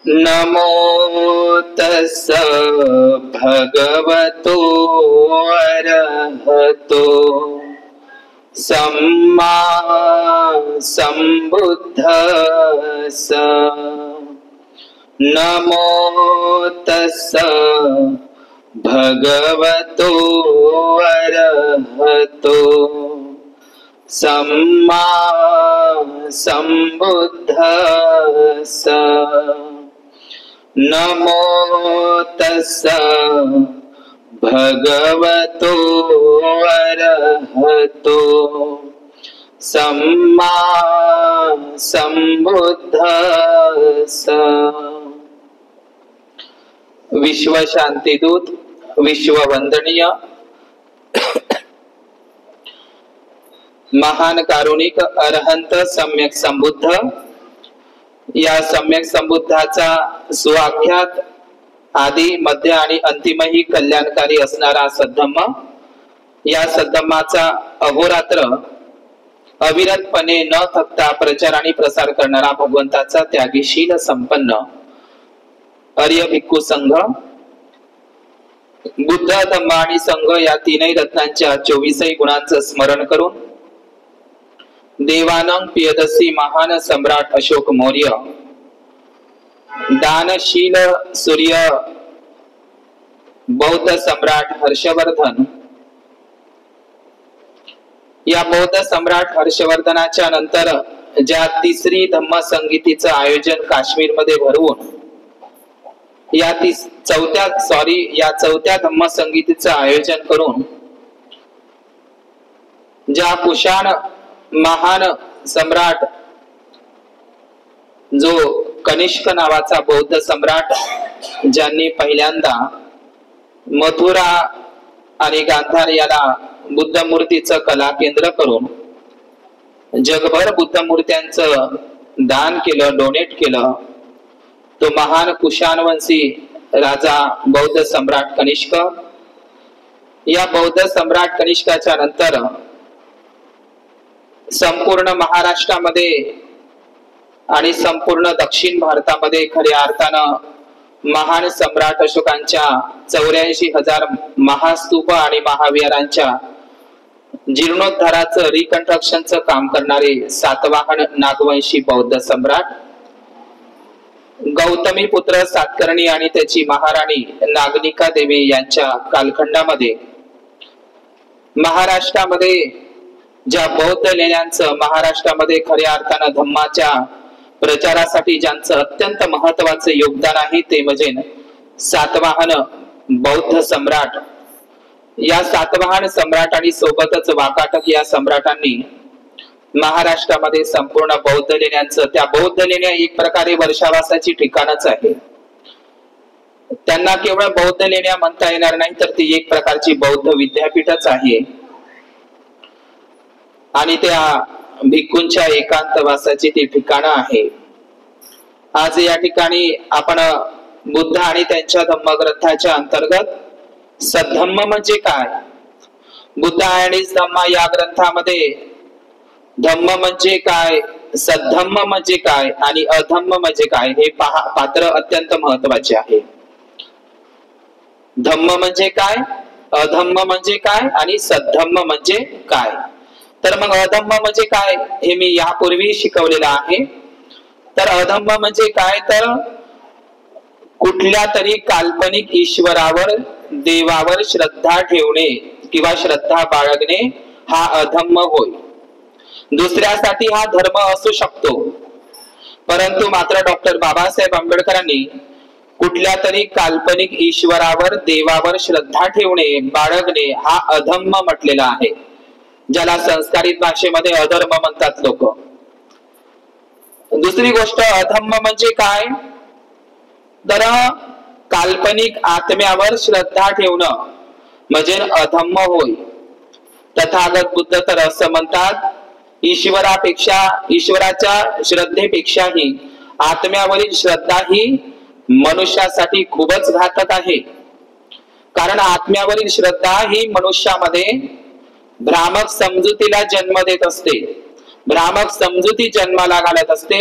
नमो तस्स भगवतो अरहतो सम्मा सम्बुद्धस्स। नमो तस्स भगवतो अरहतो सम्मा सम्बुद्धस्स। नमो तस्स भगवतो अरहतो सम्मा सम्बुद्धस्स। विश्व शांतिदूत, विश्व वंदनीय महान कारुणिक अरहंत सम्यक संबुद्ध, या सम्यक संबुद्धाचा सुवाख्यात आदि मध्य आणि अंतिमही कल्याणकारी असणारा सद्धम्म, या सद्धम्माचा अहोरात्र अविरतपणे न थकता प्रचार आणि प्रसार करणारा भगवंताचा त्यागीशील संपन्न आर्य भिक्खू संघ, बुद्ध धम्म आणि संघ या तीनही रत्नांच्या 24 गुणांचं स्मरण करून देवानंद पियदसी महान सम्राट अशोक मौर्य, दानशील सूर्य बौद्ध सम्राट हर्षवर्धन, या बौद्ध सम्राट हर्षवर्धनाच्या नंतर ज्या तिसरी धम्म संगीतीचं आयोजन काश्मीर मध्ये भरवून या चौथ्या धम्म संगीतीचं आयोजन करून ज्या कुशाण महान सम्राट जो कनिष्क नावाचा बौद्ध सम्राट, ज्यांनी पहिल्यांदा मथुरा आणि गांधार याला बुद्ध मूर्तीचं कला केंद्र करून जगभर बुद्ध मूर्त्यांचं दान केलं, डोनेट केलं, तो महान कुशाणवंशी राजा बौद्ध सम्राट कनिष्क। या बौद्ध सम्राट कनिष्काच्या नंतर संपूर्ण महाराष्ट्रामध्ये आणि संपूर्ण दक्षिण भारतामध्ये खऱ्या अर्थानं महान सम्राट अशोकांच्या 84,000 महास्तूप आणि महाविहारांच्या जीर्णोद्धाराचं रिकन्स्ट्रक्शनचं काम करणारे सातवाहन नागवंशी बौद्ध सम्राट गौतमी पुत्र सातकर्णी आणि त्याची महाराणी नागनिका देवी यांच्या कालखंडामध्ये महाराष्ट्रामध्ये ज्या बौद्ध लेण्यांचं महाराष्ट्रामध्ये खऱ्या अर्थानं धम्माच्या प्रचारासाठी ज्यांचं अत्यंत महत्वाचं योगदान आहे ते म्हणजे सातवाहन बौद्ध सम्राट। या सातवाहन सम्राट आणि सोबतच वाकाटक या सम्राटांनी महाराष्ट्रामध्ये संपूर्ण बौद्ध लेण्यांचं, त्या बौद्ध लेण्या एक प्रकारे वर्षावासाची ठिकाणच आहे, त्यांना केवळ बौद्ध लेण्या म्हणता येणार नाही तर ती एक प्रकारची बौद्ध विद्यापीठच आहे आणि त्या भिक्खूंच्या एकांतवासाची ती ठिकाणं आहे। आज या ठिकाणी आपण बुद्ध आणि त्यांच्या धम्मग्रंथाच्या अंतर्गत सद्धम्म म्हणजे काय, बुद्ध आणि धम्म या ग्रंथामध्ये धम्म म्हणजे काय, सद्धम्म म्हणजे काय आणि अधम्म म्हणजे काय हे पात्र अत्यंत महत्वाचे आहे। धम्म म्हणजे काय, अधम्म म्हणजे काय आणि सद्धम्म म्हणजे काय। तर मग अधम्म म्हणजे काय हे मी यापूर्वी शिकवलेलं आहे। तर अधम्म म्हणजे काय, तर कुठल्या तरी काल्पनिक ईश्वरावर, देवावर श्रद्धा ठेवणे किंवा श्रद्धा बाळगणे हा अधम्म होय। दुसऱ्यासाठी हा धर्म असू शकतो, परंतु मात्र डॉक्टर बाबासाहेब आंबेडकरांनी कुठल्या तरी काल्पनिक ईश्वरावर, देवावर श्रद्धा ठेवणे, बाळगणे हा अधम्म म्हटलेला आहे, ज्याला संस्कारित भाषेमध्ये अधर्म म्हणतात लोक। दुसरी गोष्ट अधम्म म्हणजे काय, तर काल्पनिक आत्म्यावर श्रद्धा ठेवणं म्हणजे अधम्म होय। तथागत बुद्ध तर असं म्हणतात, ईश्वराच्या श्रद्धेपेक्षाही आत्म्यावरील श्रद्धा ही मनुष्यासाठी खूपच घातक आहे, कारण आत्म्यावरील श्रद्धा ही मनुष्यामध्ये भ्रामक समजुतीला जन्म देत असते, भ्रामक समजुती जन्माला घालत असते,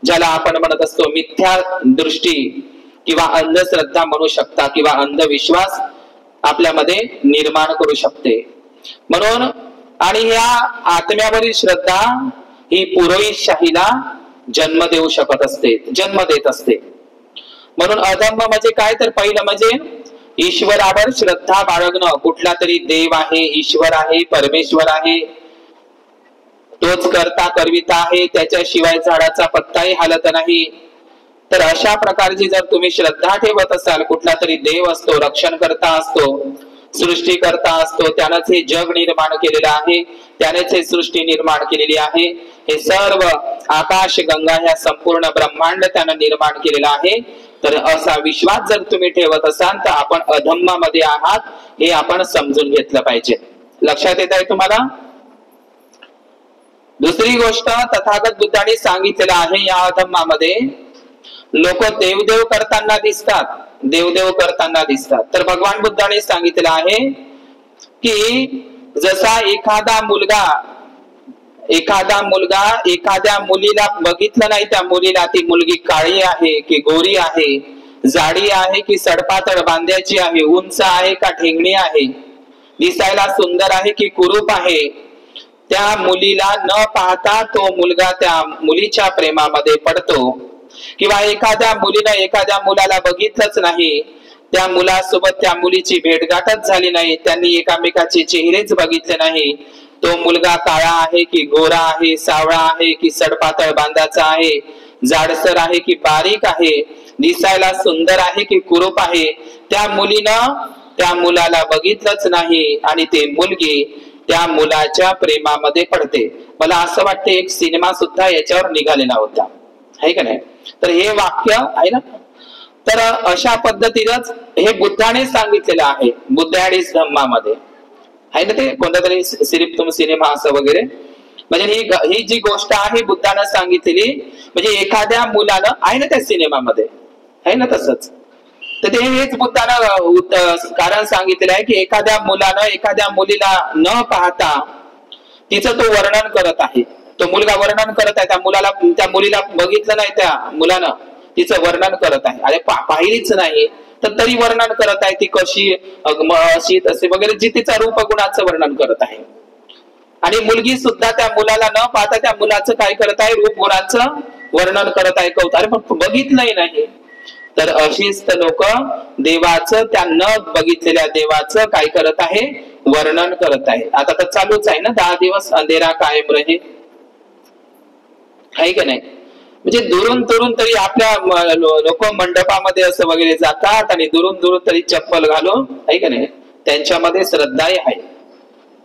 ज्याला आपण म्हणत असतो मिथ्या दृष्टी किंवा अंधश्रद्धा म्हणू शकता किंवा अंधविश्वास आपल्यामध्ये निर्माण करू शकते. म्हणून आणि या आत्म्यावरील श्रद्धा ही पुरोहितशाहीला जन्म देऊ शकत असते, जन्म देत असते. म्हणून अधम्म म्हणजे काय तर पहिलं म्हणजे ईश्वरावर श्रद्धा बाळगणं. कुठला तरी देव आहे, ईश्वर आहे, परमेश्वर आहे, तोच करता करविता आहे, त्याच्याशिवाय झाडाचा पत्ताही हालत नाही. तर अशा प्रकारची जर तुम्ही श्रद्धा ठेवत असाल, कुठला तरी देव असतो, रक्षण करता असतो, सृष्टी करता असतो, त्यानंच हे जग निर्माण केलेलं आहे, त्यानेच हे सृष्टी निर्माण केलेली आहे, हे सर्व आकाश गंगा ह्या संपूर्ण ब्रह्मांड त्यानं निर्माण केलेलं आहे. तर असा विश्वास जर तुम्ही ठेवत असाल तर आपण अधम्मामध्ये आहात हे आपण समजून घेतलं पाहिजे. लक्षात येत आहे तुम्हाला? दुसरी गोष्ट तथागत बुद्धांनी सांगितलेलं आहे, या अधम्मामध्ये लोक देवदेव करताना दिसतात, देवदेव करताना दिसतात. तर भगवान बुद्धांनी सांगितलेलं आहे की जसा एखादा मुलगा एखाद्या मुलीला बघितलं नाही, त्या मुलीला ती मुलगी काळी आहे की गोरी आहे, जाडी आहे की सडपातळ बांध्याची आहे, उंच आहे का ठेंगणी आहे, दिसायला सुंदर आहे की कुरूप आहे, त्या मुलीला न पाहता तो मुलगा त्या मुलीच्या प्रेमामध्ये पडतो. किंवा एखाद्या मुलीनं एखाद्या मुलाला बघितलंच नाही, त्या मुलासोबत त्या मुलीची भेटगाठच झाली नाही, त्यांनी एकामेकाचे चेहरेच बघितले नाही, तो मुलगा काळा आहे की गोरा आहे, सावळा आहे की सडपातळ बांधाचा आहे, जाडसर आहे की बारीक आहे, दिसायला सुंदर आहे की कुरूप आहे, त्या मुलीनं त्या मुलाला बघितलंच नाही आणि ते मुलगी त्या मुलाच्या प्रेमामध्ये पडते. मला असं वाटतं एक सिनेमा सुद्धा याच्यावर निघालेला होता, आहे का नाही? तर हे वाक्य आहे ना, तर अशा पद्धतीनंच हे बुद्धाने सांगितलेलं आहे, बुद्ध आणि धम्मामध्ये आहे ना, ते कोणता तरी सिरिप तुम सिनेमा असं वगैरे. म्हणजे ही जी गोष्ट आहे बुद्धानं सांगितलेली, म्हणजे एखाद्या मुलानं आहे ना त्या सिनेमामध्ये, आहे ना तसंच. तर ते हेच बुद्धानं कारण सांगितलेलं आहे की एखाद्या मुलानं एखाद्या मुलीला न पाहता तिचं तो वर्णन करत आहे, तो मुलगा वर्णन करत आहे, त्या मुलीला बघितलं नाही, त्या मुलानं तिचं वर्णन करत आहे. अरे पाहिलीच नाही तर तरी वर्णन करत आहे, ती कशी अशी तसे वगैरे, जी तिचा रूप गुणाचं वर्णन करत आहे. आणि मुलगी सुद्धा त्या मुलाला न पाहता त्या मुलाचं काय करत आहे, रूप गुणाचं वर्णन करत आहे, कौत. अरे पण बघितलंही नाही. तर अशीच लोक देवाचं, त्या न बघितलेल्या देवाचं काय करत आहे, वर्णन करत आहे. आता तर चालूच आहे ना, 10 दिवस अंधेरा कायम रहे, आहे का नाही? म्हणजे दुरून दुरून तरी आपल्या लोक मंडपामध्ये असं वगैरे जातात आणि दुरून दुरून तरी चप्पल घालून, आहे का नाही, त्यांच्यामध्ये श्रद्धाही आहे.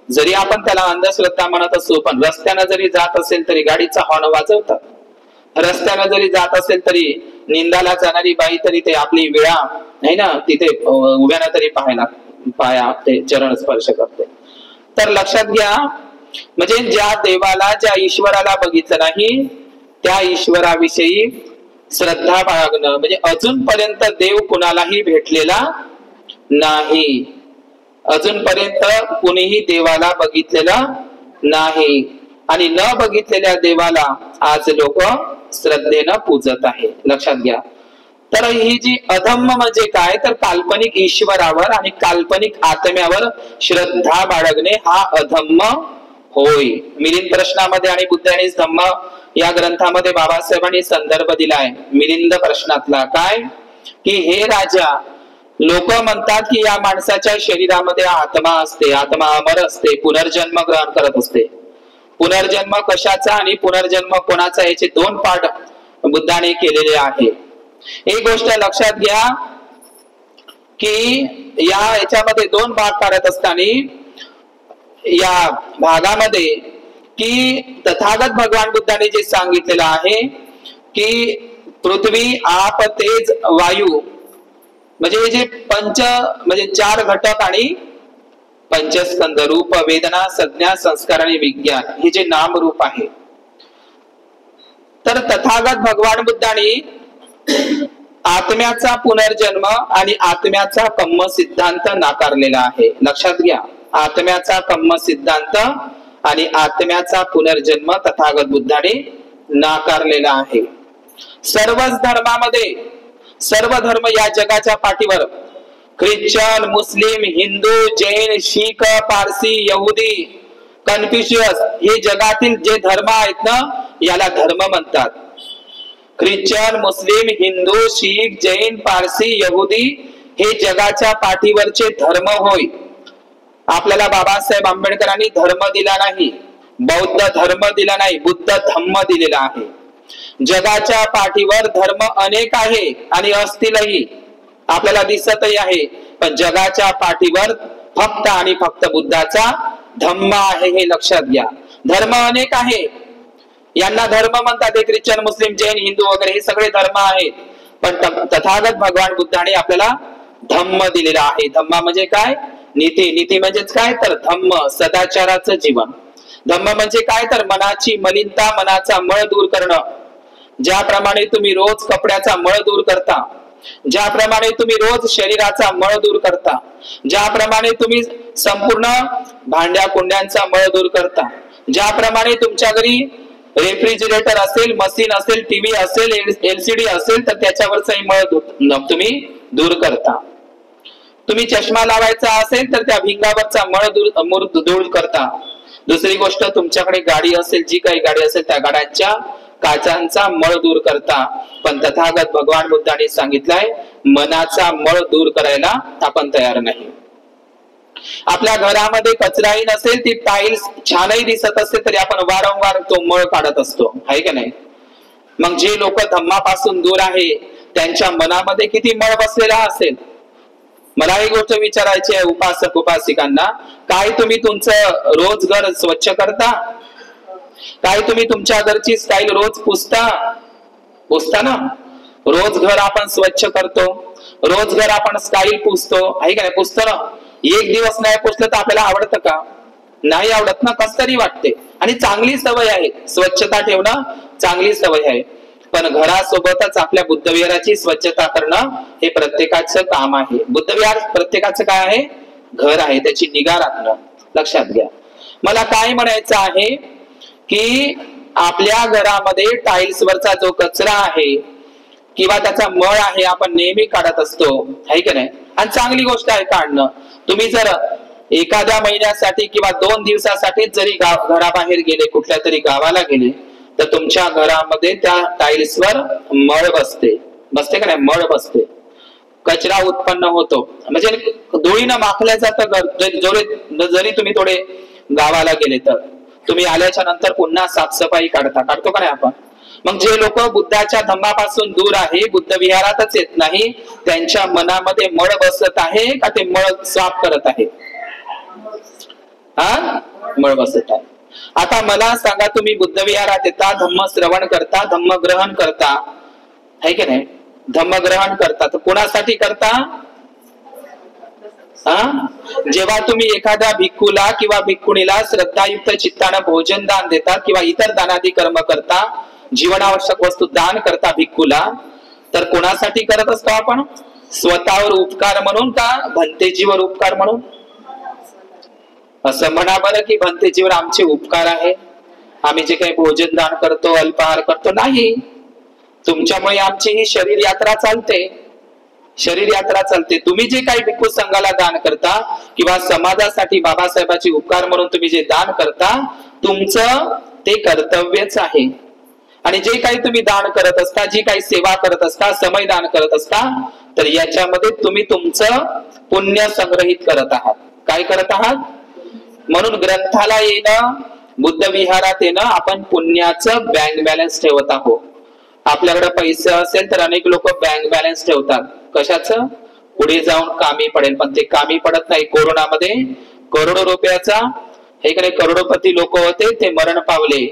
जरी आपण त्याला अंधश्रद्धा म्हणत असू, पण रस्त्यानं जरी जात असेल तरी गाडीचा हॉर्न वाजवतात, रस्त्यानं जरी जात असेल तरी निंदाला जाणारी बाई तरी ते आपली विळा नाही ना तिथे उभ्यानं तरी पाया ते चरण स्पर्श करते. तर लक्षात घ्या, म्हणजे ज्या देवाला, ज्या ईश्वराला बघितलं नाही त्या ईश्वराविषयी श्रद्धा बाळगणं, म्हणजे अजूनपर्यंत देव कुणालाही भेटलेला नाही, अजूनपर्यंत कुणीही देवाला बघितलेलं नाही, आणि न बघितलेल्या देवाला आज लोक श्रद्धेनं पूजत आहे. लक्षात घ्या. तर ही जी अधम्म म्हणजे काय, तर काल्पनिक ईश्वरावर आणि काल्पनिक आत्म्यावर श्रद्धा बाळगणे हा अधम्म होय. मिलिंद प्रश्नामध्ये आणि बुद्ध आणि धम्म या ग्रंथामध्ये बाबासाहेबांनी संदर्भ दिलाय मिलिंद प्रश्नातला, काय की हे राजा, लोक म्हणतात की या माणसाच्या शरीरामध्ये आत्मा असते, आत्मा अमर असते, पुनर्जन्म ग्रहण करत असते. पुनर्जन्म कशाचा आणि पुनर्जन्म कोणाचा, याचे 2 पाठ बुद्धाने केलेले आहे. एक गोष्ट लक्षात घ्या की याच्यामध्ये 2 भाग पाडत असताना या भागामध्ये की तथागत भगवान बुद्धाने जे सांगितलेलं आहे की पृथ्वी, आप, तेज, वायू, म्हणजे हे जे म्हणजे 4 घटक आणि पंचस्कंद, रूप, वेदना, संज्ञा, संस्कार आणि विज्ञान, हे जे नाम रूप आहे. तर तथागत भगवान बुद्धांनी आत्म्याचा पुनर्जन्म आणि आत्म्याचा कम्म सिद्धांत नाकारलेला आहे. लक्षात घ्या, आत्म्याचा कम्म सिद्धांत आणि आत्म्याचा पुनर्जन्म तथागत बुद्धाने नाकारलेला आहे. सर्वच धर्मामध्ये, सर्व धर्म या जगाच्या पाठीवर, ख्रिश्चन, मुस्लिम, हिंदू, जैन, शीख, पारसी, यहुदी, कन्फ्युशियस, हे जगातील जे धर्म आहेत ना याला धर्म म्हणतात. ख्रिश्चन, मुस्लिम, हिंदू, शीख, जैन, पारसी, यहुदी हे जगाच्या पाठीवरचे धर्म होय. आपल्याला बाबासाहेब आंबेडकरांनी धर्म दिला नाही, बौद्ध धर्म दिला नाही, बुद्ध धम्म दिलेला आहे. जगाच्या पाठीवर धर्म अनेक आहे आणि असतीलही, आपल्याला दिसतही आहे, पण जगाच्या पाठीवर फक्त आणि फक्त बुद्धाचा धम्म आहे, हे लक्षात घ्या. धर्म अनेक आहे, यांना धर्म म्हणतात. हे ख्रिश्चन, मुस्लिम, जैन, हिंदू वगैरे हे सगळे धर्म आहेत, पण तथागत भगवान बुद्धाने आपल्याला धम्म दिलेला आहे. धम्म म्हणजे काय? नीती. नीती म्हणजेच काय? तर धम्म, सदाचाराचं जीवन. धम्म म्हणजे काय? तर मनाची मलिनता, मनाचा मळ दूर करणं. ज्याप्रमाणे तुम्ही रोज कपड्याचा मळ दूर करता, ज्याप्रमाणे तुम्ही रोज शरीराचा मळ दूर करता, ज्याप्रमाणे तुम्ही संपूर्ण भांड्या कुंड्यांचा मळ दूर करता, ज्याप्रमाणे तुमच्या घरी रेफ्रिजरेटर असेल, मशीन असेल, टीव्ही असेल, एलसीडी असेल तर त्याच्यावरचाही मळ तुम्ही दूर करता. तुम्ही चष्मा लावायचा असेल तर त्या भिंगावरचा मळ दूर करता. दुसरी गोष्ट, तुमच्याकडे गाडी असेल, जी काही गाडी असेल त्या गाड्यांच्या काचांचा मळ दूर करता. पण तथागत भगवान बुद्धाने सांगितलंय मनाचा मळ दूर करायला आपण तयार नाही. आपल्या घरामध्ये कचराही नसेल, ती टाइल्स छानही दिसत असेल तरी आपण वारंवार तो मळ काढत असतो, आहे का नाही? मग जे लोक धम्मापासून दूर आहे त्यांच्या मनामध्ये किती मळ बसलेला असेल. मला ही गोष्ट विचारायची आहे उपासक उपासिकांना, काय तुम्ही तुमचं रोज घर स्वच्छ करता? काय तुम्ही तुमच्या घरची स्टाईल रोज पुसता ना? रोज घर आपण स्वच्छ करतो, रोज घर आपण स्टाईल पुसतो, आहे का नाही? पुसतो ना. एक दिवस नाही पुसलं तर आपल्याला आवडतं का? नाही आवडत ना, कस तरी वाटते. आणि चांगली सवय आहे, स्वच्छता ठेवणं चांगली सवय आहे. पण घरासोबतच आपल्या बुद्धविहाराची स्वच्छता करणं हे प्रत्येकाचं काम आहे. बुद्धविहार प्रत्येकाचं काय आहे? घर आहे, त्याची निगा राखणं. लक्षात घ्या. मला काय म्हणायचं आहे की आपल्या घरामध्ये टाइल्स वरचा जो कचरा आहे किंवा त्याचा मळ आहे आपण नेहमी काढत असतो, आहे की नाही? आणि चांगली गोष्ट आहे काढणं. तुम्ही जर एखाद्या महिन्यासाठी किंवा 2 दिवसासाठी जरी घराबाहेर गेले, कुठल्या तरी गावाला गेले, तर तुमच्या घरामध्ये त्या टाइल्सवर मळ बसते का नाही? मळ बसते, कचरा उत्पन्न होतो. म्हणजे धुळीनं माखल्या जातं घर. जरी तुम्ही थोडे गावाला गेले तर तुम्ही आल्याच्या नंतर पुन्हा साफसफाई काढतो का नाही आपण? मग जे लोक बुद्धाच्या धम्मापासून दूर आहे, बुद्ध विहारातच येत नाही, त्यांच्या मनामध्ये मळ बसत आहे का ते मळ साफ करत आहे? मळ बसत आहे. आता मला सांगा, तुम्ही बुद्ध विहारात येता, धम्म श्रवण करता, धम्म ग्रहण करता, है की नाही? धम्म ग्रहण करता तर कोणासाठी करता? जेव्हा तुम्ही एखाद्या भिक्खूला किंवा भिक्खुणीला श्रद्धायुक्त चित्तानं भोजन दान देता किंवा इतर दानादी कर्म करता, जीवनावश्यक वस्तू दान करता भिक्खूला, तर कोणासाठी करत असतो आपण? स्वतःवर उपकार म्हणून का भंतेजीवर उपकार म्हणून? असं म्हणा बरं की भंतेजीवर आमचे उपकार आहे, आम्ही जे काही भोजन दान करतो, अल्पाहार करतो, नाही. तुमच्यामुळे आमची ही शरीर यात्रा चालते, शरीर यात्रा चालते. तुम्ही जे काही भिक्खू संघाला दान करता किंवा समाजासाठी बाबासाहेबांचे उपकार म्हणून तुम्ही जे दान करता, तुमचं ते कर्तव्यच आहे. आणि जे काही तुम्ही दान करत असता, जी काही सेवा करत असता, समय दान करत असता, तर याच्यामध्ये तुम्ही तुमचं पुण्य संग्रहित करत आहात. काय करत आहात? म्हणून ग्रंथाला येणं, बुद्ध विहारात येणं, आपण पुण्याचं बँक बॅलन्स ठेवत आहोत. आपल्याकडे पैसे असेल तर अनेक लोक बँक बॅलन्स ठेवतात. कशाचं? पुढे जाऊन कामी पडेल, पण ते कामी पडत नाही. कोरोनामध्ये करोडो रुपयाचा हे काही करोडोपती लोक होते, ते मरण पावले.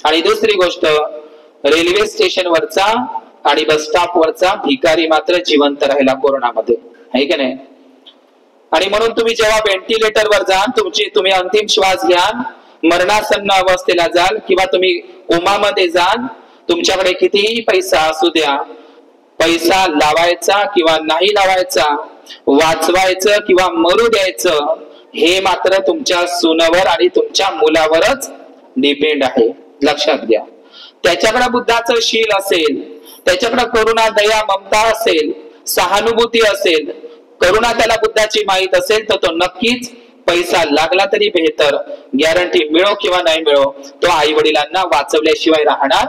आणि दुसरी गोष्ट, रेल्वे स्टेशन वरचा आणि बस स्टॉप वरचा भिकारी मात्र जिवंत राहिला कोरोनामध्ये, आहे की नाही? आणि म्हणून तुम्ही जेव्हा व्हेंटिलेटर वर जाल, तुम्ही अंतिम श्वास घ्या, मरणासन्न अवस्थेला जाल किंवा तुम्ही कोमामध्ये जाल, तुमच्याकडे कितीही पैसा असू द्या, पैसा लावायचा किंवा नाही लावायचा, वाचवायचं किंवा मरू द्यायचं, हे मात्र तुमच्या सुनावर आणि तुमच्या मुलावरच डिपेंड आहे. लक्षात घ्या. त्याच्याकडे बुद्धाचं शील असेल, त्याच्याकडे करुणा, दया, ममता असेल, सहानुभूती असेल, करुणा त्याला बुद्धाची माहित असेल, तर तो नक्कीच पैसा लागला तरी बेहतर, गॅरंटी मिळो किंवा नाही मिळो, तो आई वडिलांना वाचवल्याशिवाय राहणार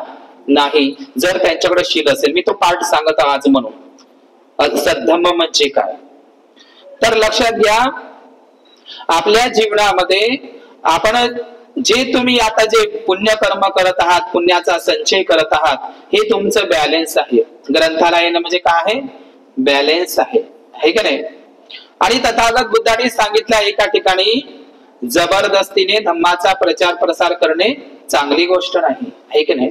नाही, जर त्यांच्याकडे शील असेल. मी तो पाठ सांगत आज म्हणून. सद्धम्म म्हणजे काय तर लक्षात घ्या, आपल्या जीवनामध्ये आपण जे तुम्ही आता जे पुण्यकर्म करत आहात, पुण्याचा संचय करत आहात, हे तुमचं बॅलेन्स आहे. ग्रंथालयानं म्हणजे काय आहे? बॅलेन्स आहे, है की नाही? आणि तथागत बुद्धाने सांगितलं एका ठिकाणी, जबरदस्तीने धम्माचा प्रचार प्रसार करणे चांगली गोष्ट नाही, है की नाही?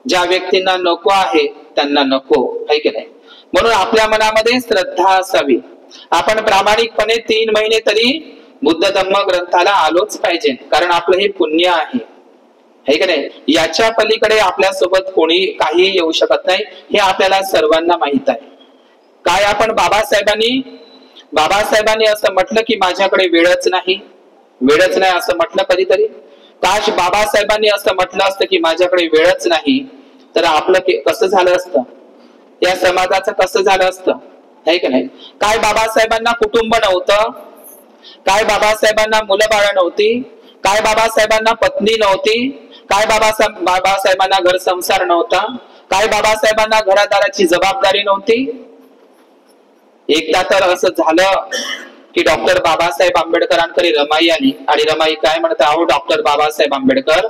ज्या व्यक्तींना नको आहे त्यांना नको, है की नाही? म्हणून आपल्या मनामध्ये श्रद्धा असावी. आपण प्रामाणिकपणे 3 महिने तरी बुद्ध धम्म ग्रंथाला आलोच पाहिजे, कारण आपलं हे पुण्य आहे, है की नाही? याच्या पलीकडे आपल्या सोबत कोणी काही येऊ शकत नाही, हे आपल्याला सर्वांना माहित आहे. काय आपण बाबासाहेबांनी असं म्हटलं की माझ्याकडे वेळच नाही असं म्हटलं कधीतरी? काश बाबासाहेबांनी असं म्हटलं असतं की माझ्याकडे वेळच नाही, तर आपलं कसं झालं असतं, या समाजाचं कसं झालं असतं, है की नाही? काय बाबासाहेबांना कुटुंब नव्हतं? काय बाबासाहेबांना मुलं बाळ नव्हती? काय बाबासाहेबांना पत्नी नव्हती? काय बाबासाहेबांना घर संसार नव्हता? काय बाबासाहेबांना घरादाराची जबाबदारी नव्हती? एकदा तर असं झालं की डॉक्टर बाबासाहेब आंबेडकरांकडे रमाई आली आणि रमाई काय म्हणत, अहो डॉक्टर बाबासाहेब आंबेडकर,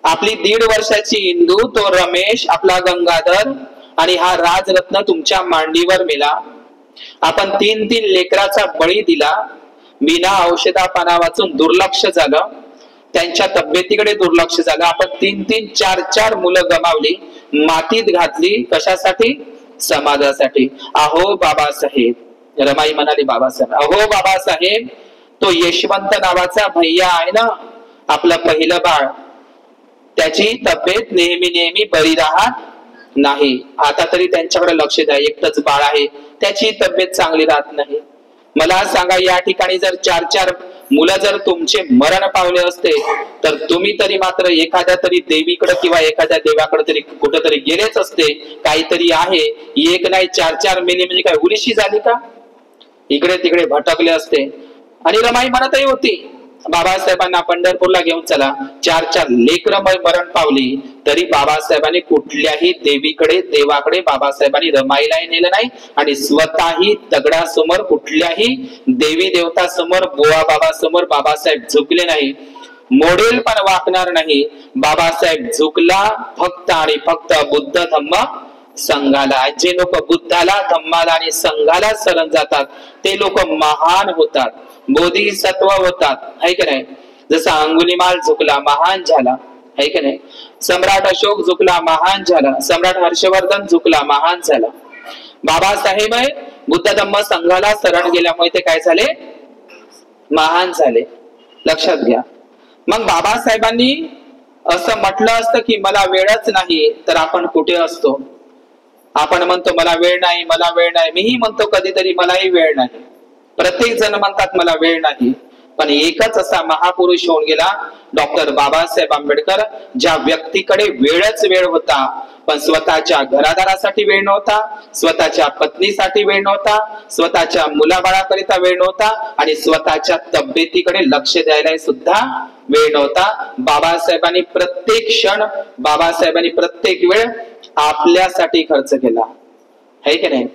आपली 1.5 वर्षाची इंदू, तो रमेश, आपला गंगाधर आणि हा राजरत्न तुमच्या मांडीवर मेला. आपण 3 लेकराचा बळी दिला, बिना औषधा पाना वाचून दुर्लक्ष झालं, त्यांच्या तब्येतीकडे दुर्लक्ष झालं. आपण 3 4 मुलं गमावली, मातीत घातली. कशासाठी? समाजासाठी. अहो बाबासाहेब, रमाई म्हणाली बाबासाहेब, अहो बाबासाहेब, तो यशवंत नावाचा भैया आहे ना, आपलं पहिलं बाळ, त्याची तब्येत नेहमी बरी राहत नाही. आता तरी त्यांच्याकडे लक्ष द्या. एकटच बाळ आहे, त्याची तब्येत चांगली राहत नाही. मला सांगा, या ठिकाणी जर 4 मुलं जर तुमचे मरण पावले असते, तर तुम्ही तरी मात्र एखाद्या तरी देवीकडे किंवा एखाद्या देवाकडे तरी कुठेतरी गेलेच असते. काहीतरी आहे, एक नाही 4 मेले म्हणजे काय उरीशी झाली का? इकडे तिकडे भटकले असते. आणि रमाई म्हणतही होती, बाबासाहेबांना पंढरपूरला घेऊन चला. 4 लेकरं मरण पावली, तरी बाबासाहेबांनी कुठल्याही देवाकडे बाबासाहेबांनी रमाईलाही नेलं नाही आणि स्वतःही दगडासमोर, कुठल्याही देवी देवता समोर, बुवा बाबा समोर बाबासाहेब झुकले नाही. मोडेल पण वाकणार नाही. बाबासाहेब झुकला फक्त आणि फक्त बुद्ध धम्म संघाला. जे लोक बुद्धाला, धम्माला आणि संघाला शरण जातात, ते लोक महान होतात, बोधिसत्व होतात, है की नाही? जसा अंगुलीमाल झुकला, महान झाला, है की नाही? सम्राट अशोक झुकला, महान झाला. सम्राट हर्षवर्धन झुकला, महान झाला. बाबासाहेब बुद्ध धम्म संघाला शरण गेल्यामुळे ते काय झाले? महान झाले. लक्षात घ्या. मग बाबासाहेबांनी असं म्हटलं असतं की मला वेळच नाही, तर आपण कुठे असतो? आपण म्हणतो मला वेळ नाही, मला वेळ नाही. मीही म्हणतो कधीतरी मलाही वेळ नाही. प्रत्येक जण म्हणतात मला वेळ नाही. पण एकच असा महापुरुष होऊन गेला, डॉक्टर बाबासाहेब आंबेडकर, ज्या व्यक्तीकडे वेळच वेळ होता, पण स्वतःच्या घरादारासाठी वेळ नव्हता, स्वतःच्या पत्नीसाठी वेळ नव्हता, स्वतःच्या मुलाबाळाकरिता वेळ नव्हता आणि स्वतःच्या तब्येतीकडे लक्ष द्यायला सुद्धा वेळ नव्हता. बाबासाहेबांनी प्रत्येक क्षण, बाबासाहेबांनी प्रत्येक वेळ आपल्यासाठी खर्च केला, है की नाही?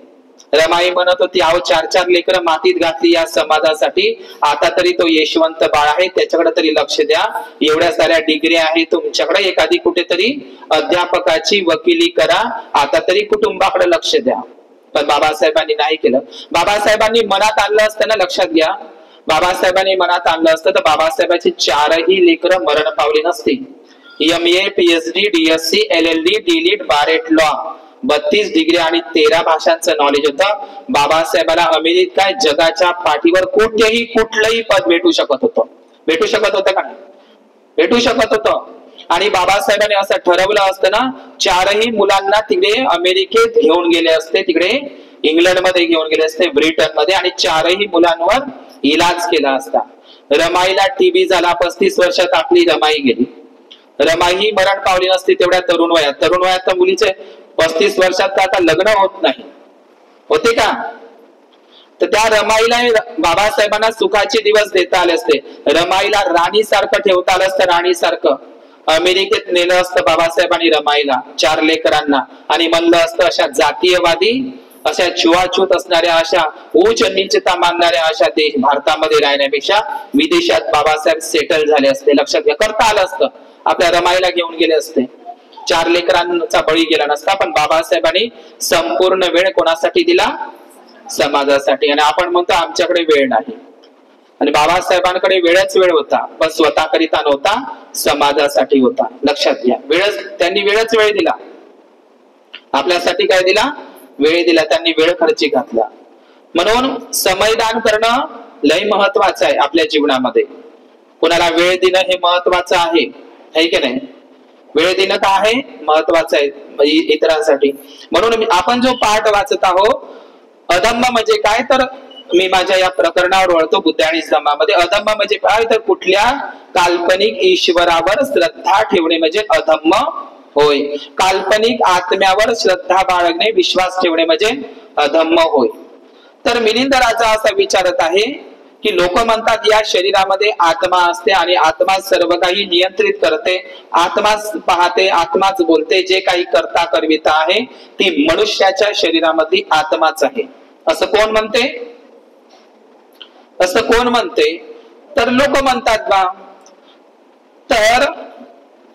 रमाई म्हणत होती, अहो 4 लेकरं मातीत घातली या समाजासाठी. आता तरी तो यशवंत बाळ आहे, त्याच्याकडे तरी लक्ष द्या. एवढ्या साऱ्या डिग्री आहे तुमच्याकडे, एखादी कुठेतरी अध्यापकाची वकिली करा. आता तरी कुटुंबाकडे लक्ष द्या. पण बाबासाहेबांनी नाही केलं. बाबासाहेबांनी मनात आणलं असतं ना, लक्षात घ्या, बाबासाहेबांनी मनात आणलं असतं तर बाबासाहेबांची 4ही लेकरं मरण पावली नसती. MA, PhD, DSc, LLD, DLiT, bar at law, 32 degree आणि 13 भाषांचं नॉलेज होतं. बाबासाहेबाला अमेरिका काय जगाच्या पाठीवर कुठलंही पद भेटू शकत होतं. भेटू शकत होतं का नाही? भेटू शकत होतं. आणि बाबासाहेबांनी असं ठरवलं असतं ना, 4ही मुलांना तिकडे अमेरिकेत घेऊन गेले असते, तिकडे इंग्लंडमध्ये घेऊन गेले असते, ब्रिटनमध्ये, आणि 4ही मुलांवर इलाज केला असता. रमाईला TB झाला, 35 वर्षात आपली रमाई गेली. रमा ही मरण पावली नसती तेवढ्या तरुण वयात तर मुलीचे 35 वर्षात तर आता लग्न होत नाही, होते का? तर त्या रमाईला बाबासाहेबांना सुखाचे दिवस देता आले असते, रमाईला राणी सारखं ठेवता आलं असतं, राणी सारखं. अमेरिकेत नेलं असतं बाबासाहेबांनी रमाईला, 4 लेकरांना, आणि म्हणलं असतं अशा जातीयवादी, अशा छुआछूत असणाऱ्या, अशा उच्च नीचता मानणाऱ्या अशा देश भारतामध्ये राहण्यापेक्षा विदेशात बाबासाहेब सेटल झाले असते. लक्षात घ्या, करता आलं असतं, आपल्या रमाईला घेऊन गेले असते, 4 लेकरांचा बळी गेला नसता. पण बाबासाहेबांनी संपूर्ण वेळ कोणासाठी दिला? समाजासाठी. आणि आपण म्हणतो आमच्याकडे वेळ नाही, आणि बाबासाहेबांकडे वेळच वेळ होता, पण स्वतःकरिता नव्हता, समाजासाठी होता. लक्षात घ्या, त्यांनी वेळच वेळ दिला, आपल्यासाठी काय दिला? वेळ दिला. त्यांनी वेळ खर्ची घातला. म्हणून समयदान करणं लय महत्वाचं आहे आपल्या जीवनामध्ये. कोणाला वेळ देणं हे महत्वाचं आहे की नाही? वेळ देणं का आहे? महत्वाचं आहे इतरांसाठी. म्हणून आपण जो पाठ वाचत आहोत, अधम्म म्हणजे काय, तर मी माझ्या या प्रकरणावर वळतो, बुद्ध आणि धम्मामध्ये. अधम्म म्हणजे काय, तर कुठल्या काल्पनिक ईश्वरावर श्रद्धा ठेवणे म्हणजे अधम्म होय. काल्पनिक आत्म्यावर श्रद्धा बाळगणे, विश्वास ठेवणे म्हणजे अधम्म होय. तर मिलिंद राजा असा विचारत आहे की लोक म्हणतात या शरीरामध्ये आत्मा असते आणि आत्मा सर्व काही नियंत्रित करते, आत्माच पाहते, आत्माच बोलते, जे काही करता करविता आहे ती मनुष्याच्या शरीरामध्ये आत्माच आहे. असं कोण म्हणते? असं कोण म्हणते? तर लोक म्हणतात बा. तर